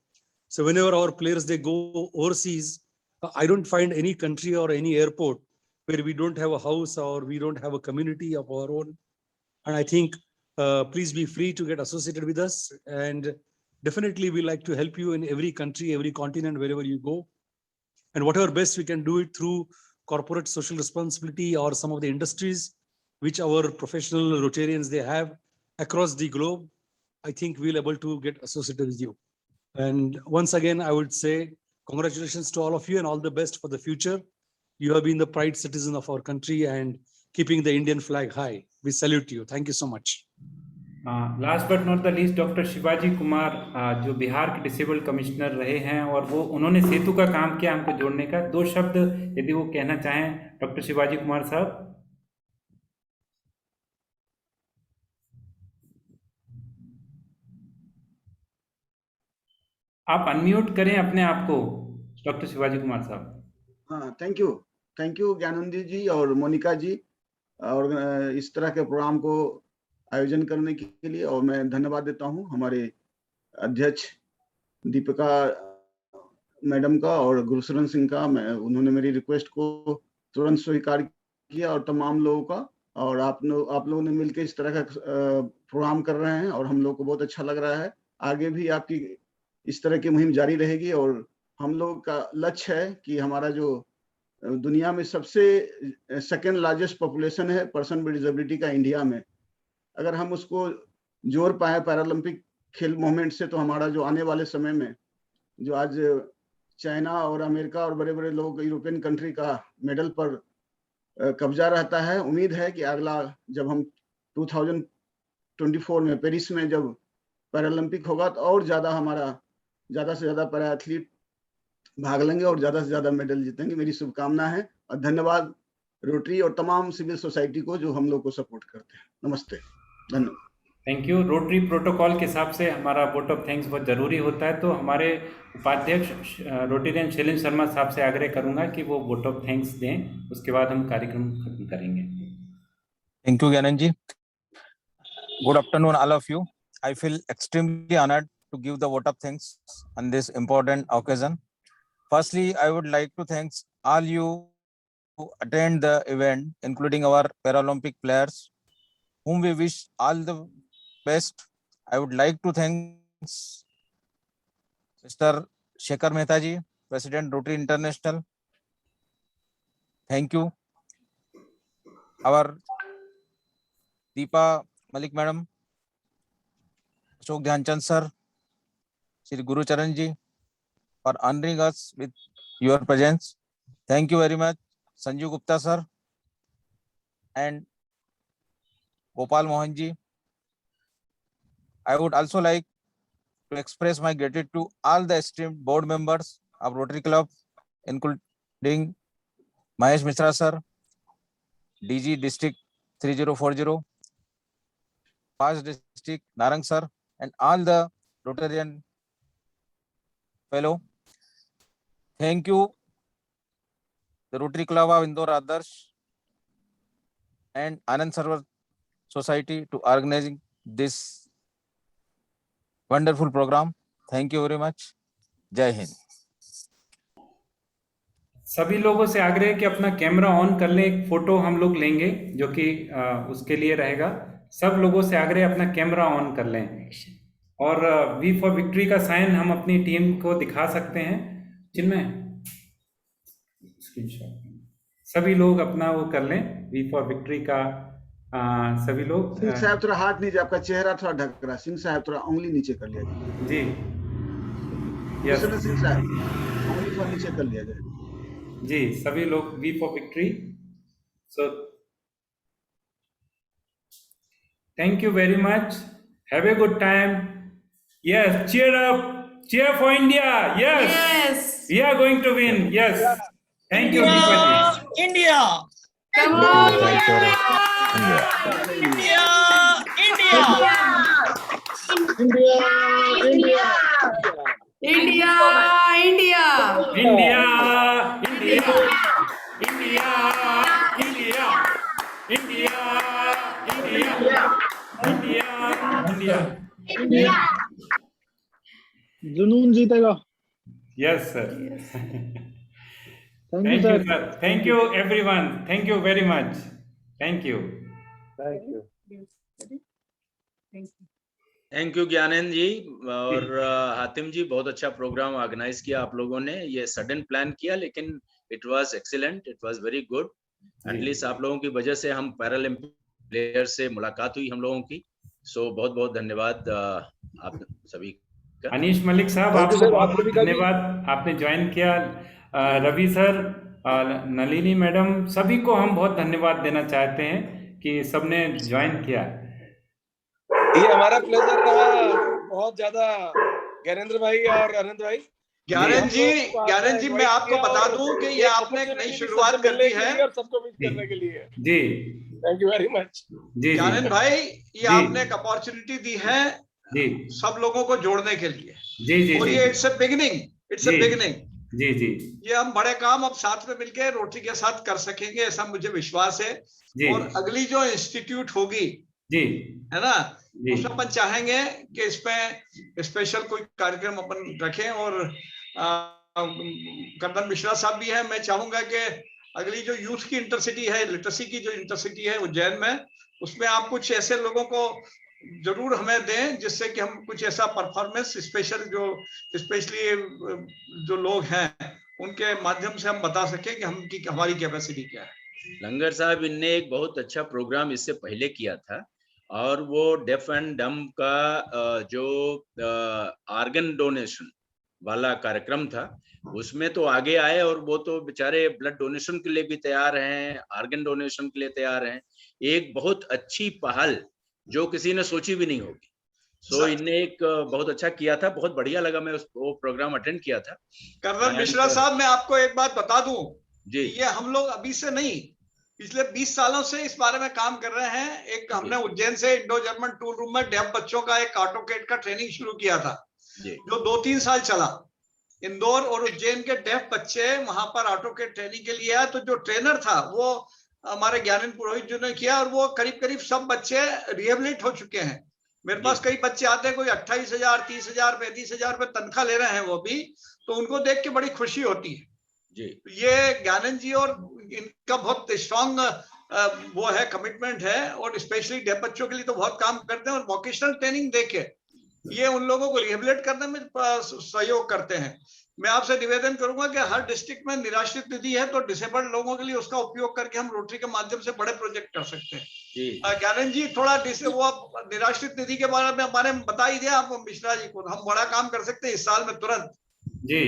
So whenever our players, they go overseas, I don't find any country or any airport where we don't have a house or we don't have a community of our own. And I think please be free to get associated with us, and definitely we like to help you in every country, every continent, wherever you go. And whatever best we can do it through corporate social responsibility or some of the industries which our professional Rotarians they have across the globe, I think we'll able to get associated with you. And once again, I would say congratulations to all of you and all the best for the future. You have been the pride citizen of our country and keeping the Indian flag high. We salute you. Thank you so much. Last but not the least, doctor Shivaji Kumar जो बिहार के disabled commissioner रहे हैं, और वो उन्होंने सेतु का काम किया हमको जोड़ने का। 2 शब्द यदि वो कहना चाहें, डॉक्टर शिवाजी कुमार साहब। आप अनम्यूट करें अपने आप को, डॉक्टर शिवाजी कुमार साहब। हाँ, थैंक यू ज्ञानंदी जी और मोनिका जी, और इस तरह के प्रोग्राम को आयोजन करने के लिए। और मैं धन्यवाद देता हूँ हमारे अध्यक्ष दीपिका मैडम का और गुरशरण सिंह का। उन्होंने मेरी रिक्वेस्ट को तुरंत स्वीकार किया, और तमाम लोगों का। और आप लोगों ने मिलकर इस तरह का प्रोग्राम कर रहे हैं और हम लोग को बहुत अच्छा लग रहा है। आगे भी आपकी इस तरह की मुहिम जारी रहेगी, और हम लोग का लक्ष्य है कि हमारा जो दुनिया में सबसे सेकेंड लार्जेस्ट पॉपुलेशन है पर्सन विद डिसेबिलिटी का इंडिया में, अगर हम उसको जोड़ पाए पैरालंपिक खेल मूवमेंट से, तो हमारा जो आने वाले समय में जो आज चाइना और अमेरिका और बड़े बड़े लोग यूरोपियन कंट्री का मेडल पर कब्जा रहता है। उम्मीद है कि अगला जब हम 2024 में पेरिस में जब पैरालंपिक होगा, तो और ज़्यादा से ज़्यादा पैरा एथलीट भाग लेंगे और ज़्यादा से ज़्यादा मेडल जीतेंगे। मेरी शुभकामना है, और धन्यवाद रोटरी और तमाम सिविल सोसाइटी को जो हम लोग को सपोर्ट करते हैं। नमस्ते, धन्यवाद। Thank you. रोटरी प्रोटोकॉल के हिसाब से हमारा वोट ऑफ थैंक्स बहुत ज़रूरी होता है, तो हमारे उपाध्यक्ष रोटेरियन शैलेंद्र शर्मा साहब से आग्रह करूंगा कि वो वोट ऑफ थैंक्स दें, उसके बाद हम कार्यक्रम खत्म करेंगे। Thank you Gyanand ji. Good afternoon all of you. I feel extremely honoured to give the vote of thanks on this important occasion. Firstly, I would like to thank all you who attend the event, including our Paralympic players, whom we wish all the best. I would like to thank Mr. Shekhar Mehta ji, President Rotary International. Thank you. Our Deepa Malik Madam, Ashok Dhyanchand sir, Shri Guru Charan ji, for honoring us with your presence. Thank you very much, Sanju Gupta sir and Gopal Mohan ji. I would also like to express my gratitude to all the esteemed board members of Rotary Club, including Mahesh Mishra sir, DG District 3040, Past District Narang sir, and all the Rotarian fellow. Thank you, the Rotary Club of Indore Adarsh and Anand Sarwar Society to organizing this wonderful program. Thank you very much. Jai Hind. सभी लोगों से आग्रह है कि अपना camera on कर लें, एक फोटो हम लोग लेंगे जो कि उसके लिए रहेगा। सब लोगों से आग्रह अपना कैमरा ऑन कर लें, और वी फॉर विक्ट्री का साइन हम अपनी टीम को दिखा सकते हैं। जिनमें स्क्रीनशॉट सभी लोग अपना वो कर लें, वी फॉर विक्ट्री का सभी लोग। सिंह साहब थोड़ा हाथ नीचे, आपका चेहरा थोड़ा ढक रहा है। सिंह साहब थोड़ा उंगली नीचे कर लिया जाए। जी यस सिंह साहब उंगली थोड़ा नीचे कर लिया जाए। जी सभी लोग V for victory. So thank you very much, have a good time. Yes, cheer up, cheer for India. Yes, yes. We are going to win. Yes, thank you, Deepa. India, come on, India, India, India, India, India, India, India, India, India, India, India, India, India, India, India. जुनून जीतेगा। Yes, sir. Thank you, sir. Thank you, everyone. Thank you very much. Thank you. Thank you. Thank you Gyanendra ji और हातिम जी, बहुत अच्छा programme organise किया आप लोगों ने। ये सडन प्लान किया लेकिन it was excellent, it was very good. At least आप लोगों की वजह से हम पैरालंपिक प्लेयर से मुलाकात हुई हम लोगों की। सो बहुत बहुत धन्यवाद आप सभी। अनीश मलिक साहब, आपको बहुत धन्यवाद, आपने ज्वाइन किया। रवि सर, नलिनी मैडम, सभी को हम बहुत धन्यवाद देना चाहते हैं कि सबने ज्वाइन किया। ये हमारा प्लेजर रहा बहुत ज्यादा ज्ञानेंद्र भाई और आनंद भाई। ज्ञानेंद्र जी मैं आपको बता दूं कि ये आपने एक नई शुरुआत कर दी है और सबको मीट करने के लिए। जी thank you very much. Gyanendra भाई, ये आपने एक अपॉर्चुनिटी दी है जी सब लोगों को जोड़ने के लिए। जी जी, और ये इट्स अ बिगिनिंग। जी जी, ये हम बड़े काम अब साथ में मिलकर रोटरी के साथ कर सकेंगे, ऐसा मुझे विश्वास है। और अगली जो इंस्टीट्यूट होगी जी, है ना। जी, उसमें अपन चाहेंगे कि इसमें स्पेशल कोई कार्यक्रम अपन रखें। और कर्नल मिश्रा साहब भी है। मैं चाहूंगा कि अगली जो यूथ की इंटरसिटी है, लिटरेसी की जो इंटरसिटी है उज्जैन में, उसमें आप कुछ ऐसे लोगों को जरूर हमें दें जिससे कि हम कुछ ऐसा परफॉर्मेंस स्पेशल जो स्पेशली जो लोग हैं उनके माध्यम से हम बता सकें कि हमारी कैपेसिटी क्या है। लंगर साहब, इनने एक बहुत अच्छा प्रोग्राम इससे पहले किया था और वो डेफ एंड डम का जो ऑर्गन डोनेशन वाला कार्यक्रम था उसमें तो आगे आए और वो तो बेचारे ब्लड डोनेशन के लिए भी तैयार हैं, ऑर्गन डोनेशन के लिए तैयार हैं। एक बहुत अच्छी पहल जो किसी ने सोची भी नहीं होगी। सो इनने एक बहुत अच्छा किया था, बहुत बढ़िया लगा। मैं वो प्रोग्राम अटेंड किया था। कर्नल मिश्रा साहब, मैं आपको एक बात बता दूं जी, ये हम लोग अभी से नहीं, पिछले 20 सालों से इस बारे में काम कर रहे हैं। एक हमने उज्जैन से इंडो जर्मन टूल रूम में डेफ बच्चों का एक ऑटोकेड का ट्रेनिंग शुरू किया था जो 2-3 साल चला। इंदौर और उज्जैन के डेफ बच्चे वहां पर ऑटोकेड ट्रेनिंग के लिए आए। तो जो ट्रेनर था वो हमारे ज्ञानेंद्र पुरोहित जी ने किया और वो करीब सब बच्चे रिहेबिलिट हो चुके हैं। मेरे पास कई बच्चे आते हैं, कोई 28,000, 30,000, 35,000 रुपए तनख्वाह ले रहे हैं वो भी, तो उनको देख के बड़ी खुशी होती है। जी, ये ज्ञानंद जी और इनका बहुत स्ट्रांग वो है, कमिटमेंट है और स्पेशली डेफ बच्चों के लिए तो बहुत काम करते हैं और वोकेशनल ट्रेनिंग देके ये उन लोगों को रिहेबिलिट करने में सहयोग करते हैं। मैं आपसे निवेदन करूंगा कि हर डिस्ट्रिक्ट में निराश्रित निधि है तो डिसेबल्ड लोगों के लिए उसका उपयोग करके हम रोटरी के माध्यम से बड़े प्रोजेक्ट कर सकते हैं। ज्ञानंद जी थोड़ा वो निराश्रित निधि के बारे में बता ही दिया आप मिश्रा जी को, हम बड़ा काम कर सकते हैं इस साल में तुरंत। जी,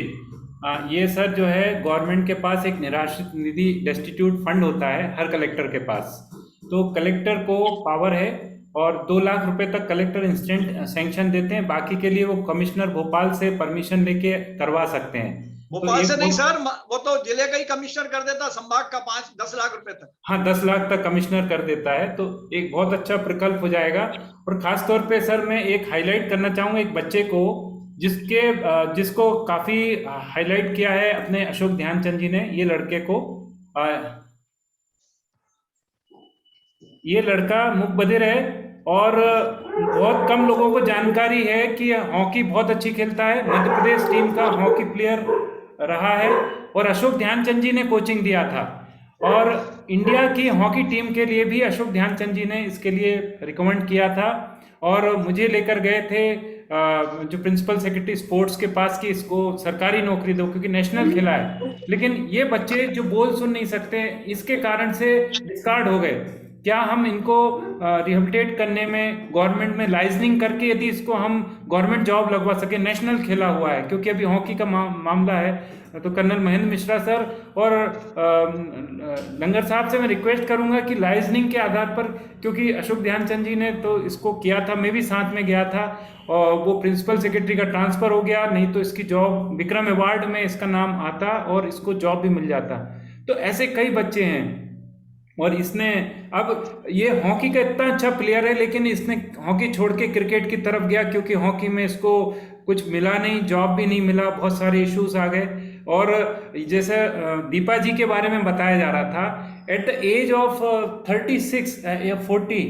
ये सर जो है गवर्नमेंट के पास एक निराश्रित निधि डेस्टिट्यूट फंड होता है हर कलेक्टर के पास। तो कलेक्टर को पावर है और 2 लाख रुपए तक कलेक्टर इंस्टेंट सैंक्शन देते हैं। बाकी के लिए वो कमिश्नर भोपाल से परमिशन लेके करवा सकते हैं। भोपाल से नहीं सर, वो तो जिले का ही कमिश्नर कर देता, संभाग का 5-10 लाख रुपए तक। हाँ, 10 लाख तक कमिश्नर कर देता है। तो एक बहुत अच्छा प्रकल्प हो जाएगा। और खास तौर पे सर मैं एक हाईलाइट करना चाहूंगा एक बच्चे को जिसको काफी हाईलाइट किया है अपने अशोक ध्यानचंद जी ने। ये लड़का मूक बधिर है और बहुत कम लोगों को जानकारी है कि हॉकी बहुत अच्छी खेलता है। मध्य प्रदेश टीम का हॉकी प्लेयर रहा है और अशोक ध्यानचंद जी ने कोचिंग दिया था और इंडिया की हॉकी टीम के लिए भी अशोक ध्यानचंद जी ने इसके लिए रिकमेंड किया था और मुझे लेकर गए थे जो प्रिंसिपल सेक्रेटरी स्पोर्ट्स के पास कि इसको सरकारी नौकरी दो क्योंकि नेशनल खेला है। लेकिन ये बच्चे जो बोल सुन नहीं सकते इसके कारण से डिस्कार्ड हो गए। क्या हम इनको रिहेबिलिटेट करने में गवर्नमेंट में लाइजनिंग करके यदि इसको हम गवर्नमेंट जॉब लगवा सके, नेशनल खेला हुआ है क्योंकि अभी हॉकी का मामला है। तो कर्नल महेंद्र मिश्रा सर और लंगर साहब से मैं रिक्वेस्ट करूंगा कि लाइजनिंग के आधार पर, क्योंकि अशोक ध्यानचंद जी ने तो इसको किया था, मैं भी साथ में गया था और वो प्रिंसिपल सेक्रेटरी का ट्रांसफर हो गया, नहीं तो इसकी जॉब विक्रम अवार्ड में इसका नाम आता और इसको जॉब भी मिल जाता। तो ऐसे कई बच्चे हैं और इसने अब ये हॉकी का इतना अच्छा प्लेयर है लेकिन इसने हॉकी छोड़ के क्रिकेट की तरफ गया क्योंकि हॉकी में इसको कुछ मिला नहीं, जॉब भी नहीं मिला, बहुत सारे इश्यूज आ गए। और जैसे दीपा जी के बारे में बताया जा रहा था, एट द एज ऑफ 36 या 40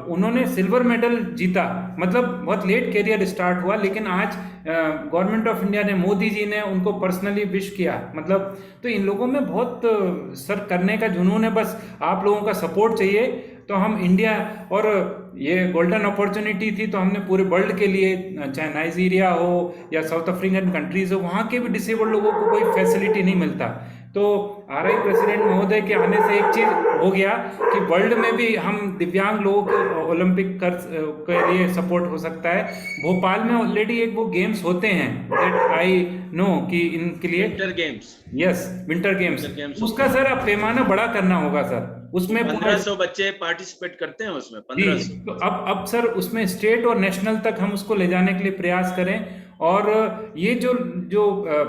उन्होंने सिल्वर मेडल जीता, मतलब बहुत लेट करियर स्टार्ट हुआ। लेकिन आज गवर्नमेंट ऑफ इंडिया ने, मोदी जी ने उनको पर्सनली विश किया, मतलब तो इन लोगों में बहुत सर करने का जुनून है। बस आप लोगों का सपोर्ट चाहिए तो हम इंडिया, और ये गोल्डन अपॉर्चुनिटी थी तो हमने पूरे वर्ल्ड के लिए, चाहे नाइजीरिया हो या साउथ अफ्रीकन कंट्रीज हो, वहाँ के भी डिसेबल्ड लोगों को कोई फैसिलिटी नहीं मिलता। तो आरआई प्रेसिडेंट महोदय के आने से एक चीज हो गया कि वर्ल्ड में भी हम दिव्यांग लोगों को ओलंपिक के लिए सपोर्ट हो सकता है। भोपाल में ऑलरेडी एक वो गेम्स होते हैं दैट आई नो कि इनके लिए winter games, yes winter games, उसका सर अब पैमाना बड़ा करना होगा सर। उसमें 1500 बच्चे पार्टिसिपेट करते हैं उसमें 1500। तो अब सर उसमें स्टेट और नेशनल तक हम उसको ले जाने के लिए प्रयास करें। और ये जो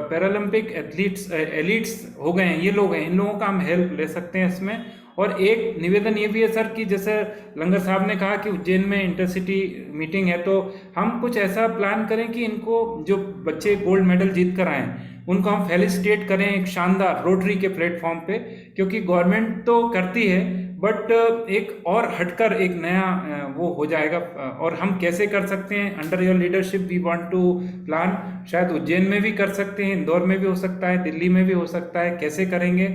पैरालंपिक एलिट्स हो गए हैं, ये लोग हैं, इन लोगों का हम हेल्प ले सकते हैं इसमें। और एक निवेदन ये भी है सर कि जैसे लंगर साहब ने कहा कि उज्जैन में इंटरसिटी मीटिंग है, तो हम कुछ ऐसा प्लान करें कि इनको जो बच्चे गोल्ड मेडल जीत कर आए उनको हम फेलिसिटेट करें एक शानदार रोटरी के प्लेटफॉर्म पे, क्योंकि गवर्नमेंट तो करती है बट एक और हटकर एक नया वो हो जाएगा। और हम कैसे कर सकते हैं? Under your leadership we want to plan. शायद उज्जैन में भी कर सकते हैं, इंदौर में भी हो सकता है, दिल्ली में भी हो सकता है। कैसे करेंगे?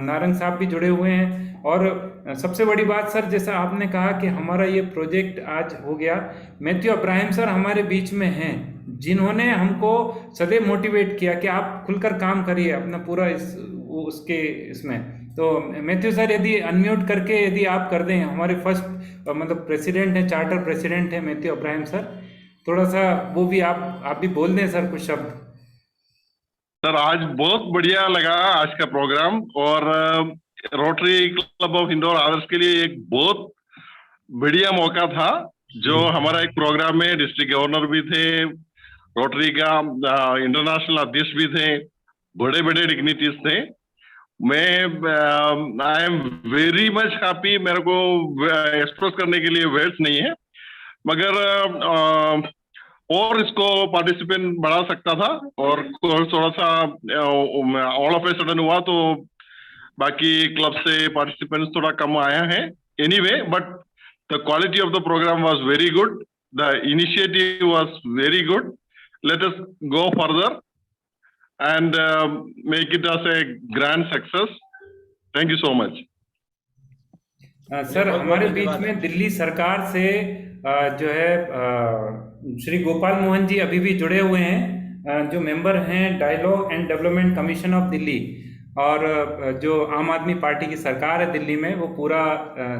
नारंग साहब भी जुड़े हुए हैं। और सबसे बड़ी बात सर, जैसा आपने कहा कि हमारा ये प्रोजेक्ट आज हो गया, मैथ्यू अब्राहिम सर हमारे बीच में हैं, जिन्होंने हमको सदैव मोटिवेट किया कि आप खुलकर काम करिए अपना पूरा उसके इसमें। तो मैथ्यू सर यदि अनम्यूट करके यदि आप कर दें, हमारे फर्स्ट मतलब प्रेसिडेंट है, चार्टर प्रेसिडेंट है मैथ्यू अब्राहिम सर, थोड़ा सा वो भी आप भी बोल दें सर कुछ शब्द। सर आज बहुत बढ़िया लगा आज का प्रोग्राम, और रोटरी क्लब ऑफ इंदौर आदर्श के लिए एक बहुत बढ़िया मौका था। जो हमारा एक प्रोग्राम में डिस्ट्रिक्ट गवर्नर भी थे, रोटरी का इंटरनेशनल अध्यक्ष भी थे, बड़े बड़े डिग्निटीज थे। मैं I am very much happy. मेरे को एक्सप्रेस करने के लिए वर्ड्स नहीं है, मगर और इसको पार्टिसिपेंट बढ़ा सकता था, और थोड़ा सा ऑल ऑफ ए सडन हुआ तो बाकी क्लब से पार्टिसिपेंट्स थोड़ा कम आया है। Anyway, but the quality of the programme was very good, the initiative was very good. Let us go further and make it as a grand success. Thank you so much. Sir हमारे बीच में दिल्ली सरकार से जो है श्री गोपाल मोहन जी अभी भी जुड़े हुए हैं, जो मेंबर हैं dialogue and development commission of Delhi, और जो आम आदमी पार्टी की सरकार है दिल्ली में, वो पूरा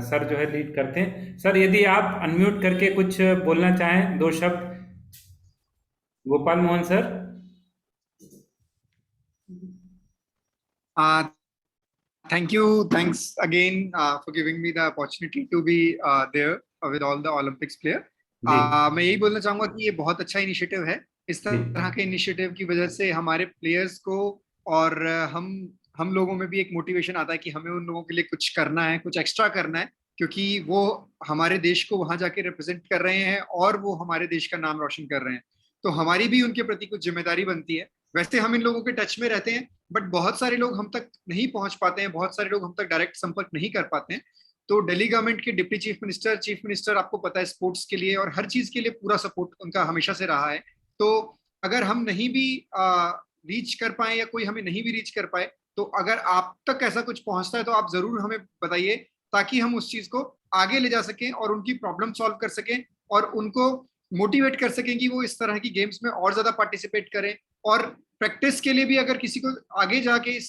सर जो है लीड करते हैं। सर यदि आप अनम्यूट करके कुछ बोलना चाहें, 2 शब्द। Gopal Mohan sir. Thanks again for giving me the opportunity to be there with all the Olympics player. मैं यही बोलना चाहूंगा कि ये बहुत अच्छा इनिशिएटिव है। इस तरह के इनिशिएटिव की वजह से हमारे प्लेयर्स को और हम लोगों में भी एक मोटिवेशन आता है कि हमें उन लोगों के लिए कुछ करना है, कुछ एक्स्ट्रा करना है, क्योंकि वो हमारे देश को वहां जाके रिप्रेजेंट कर रहे हैं और वो हमारे देश का नाम रोशन कर रहे हैं। तो हमारी भी उनके प्रति कुछ जिम्मेदारी बनती है। वैसे हम इन लोगों के टच में रहते हैं, बट बहुत सारे लोग हम तक नहीं पहुंच पाते हैं, बहुत सारे लोग हम तक डायरेक्ट संपर्क नहीं कर पाते हैं। तो दिल्ली गवर्नमेंट के डिप्टी चीफ मिनिस्टर आपको पता है स्पोर्ट्स के लिए और हर चीज के लिए पूरा सपोर्ट उनका हमेशा से रहा है। तो अगर हम नहीं भी रीच कर पाए या कोई हमें नहीं भी रीच कर पाए, तो अगर आप तक ऐसा कुछ पहुंचता है तो आप जरूर हमें बताइए, ताकि हम उस चीज को आगे ले जा सकें और उनकी प्रॉब्लम सॉल्व कर सकें और उनको मोटिवेट कर सकें कि वो इस तरह की गेम्स में और ज्यादा पार्टिसिपेट करें। और प्रैक्टिस के लिए भी अगर किसी को आगे जाके इस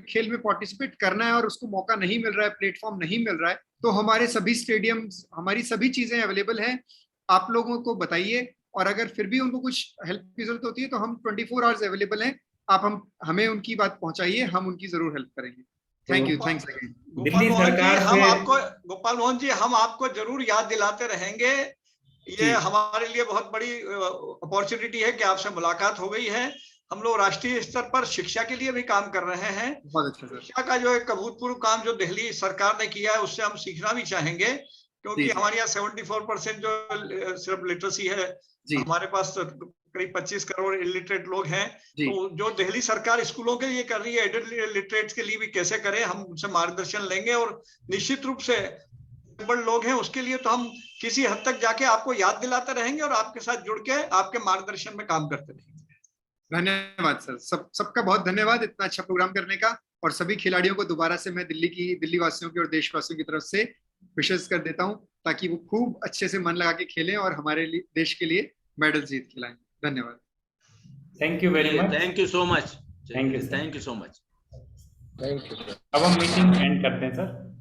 खेल में पार्टिसिपेट करना है और उसको मौका नहीं मिल रहा है, प्लेटफॉर्म नहीं मिल रहा है, तो हमारे सभी स्टेडियम्स, हमारी सभी चीजें अवेलेबल हैं। आप लोगों को बताइए, और अगर फिर भी उनको कुछ हेल्प की जरूरत होती है तो हम 24 आवर्स अवेलेबल हैं। आप हमें उनकी बात पहुंचाइए, हम उनकी जरूर हेल्प करेंगे। Thank you. Thanks again. Delhi सरकार गोपाल मोहन जी, हम आपको जरूर याद दिलाते रहेंगे। ये हमारे लिए बहुत बड़ी अपॉर्चुनिटी है कि आपसे मुलाकात हो गई है। हम लोग राष्ट्रीय स्तर पर शिक्षा के लिए भी काम कर रहे हैं। शिक्षा का जो एक अभूतपूर्व काम जो दिल्ली सरकार ने किया है, उससे हम सीखना भी चाहेंगे, क्योंकि हमारे यहाँ 74% जो सिर्फ लिटरेसी है, हमारे पास करीब 25 करोड़ इलिटरेट लोग हैं। तो जो दिल्ली सरकार स्कूलों के लिए कर रही है, इलिटरेट्स के लिए भी कैसे करें, हम उनसे मार्गदर्शन लेंगे। और निश्चित रूप से बड़े लोग हैं उसके लिए तो हम किसी हद तक जाके आपको याद दिलाते रहेंगे और आपके साथ जुड़ के आपके मार्गदर्शन में काम करते रहेंगे। धन्यवाद सर, सबका बहुत धन्यवाद इतना अच्छा प्रोग्राम करने का। और सभी खिलाड़ियों को दोबारा से मैं दिल्ली वासियों की और देशवासियों की तरफ से विशेष कर देता हूं, ताकि वो खूब अच्छे से मन लगा के खेलें और हमारे देश के लिए मेडल जीत के लाएं। धन्यवाद। Thank you very much. Thank you so much. Thank you so much. अब हम मीटिंग एंड करते हैं सर।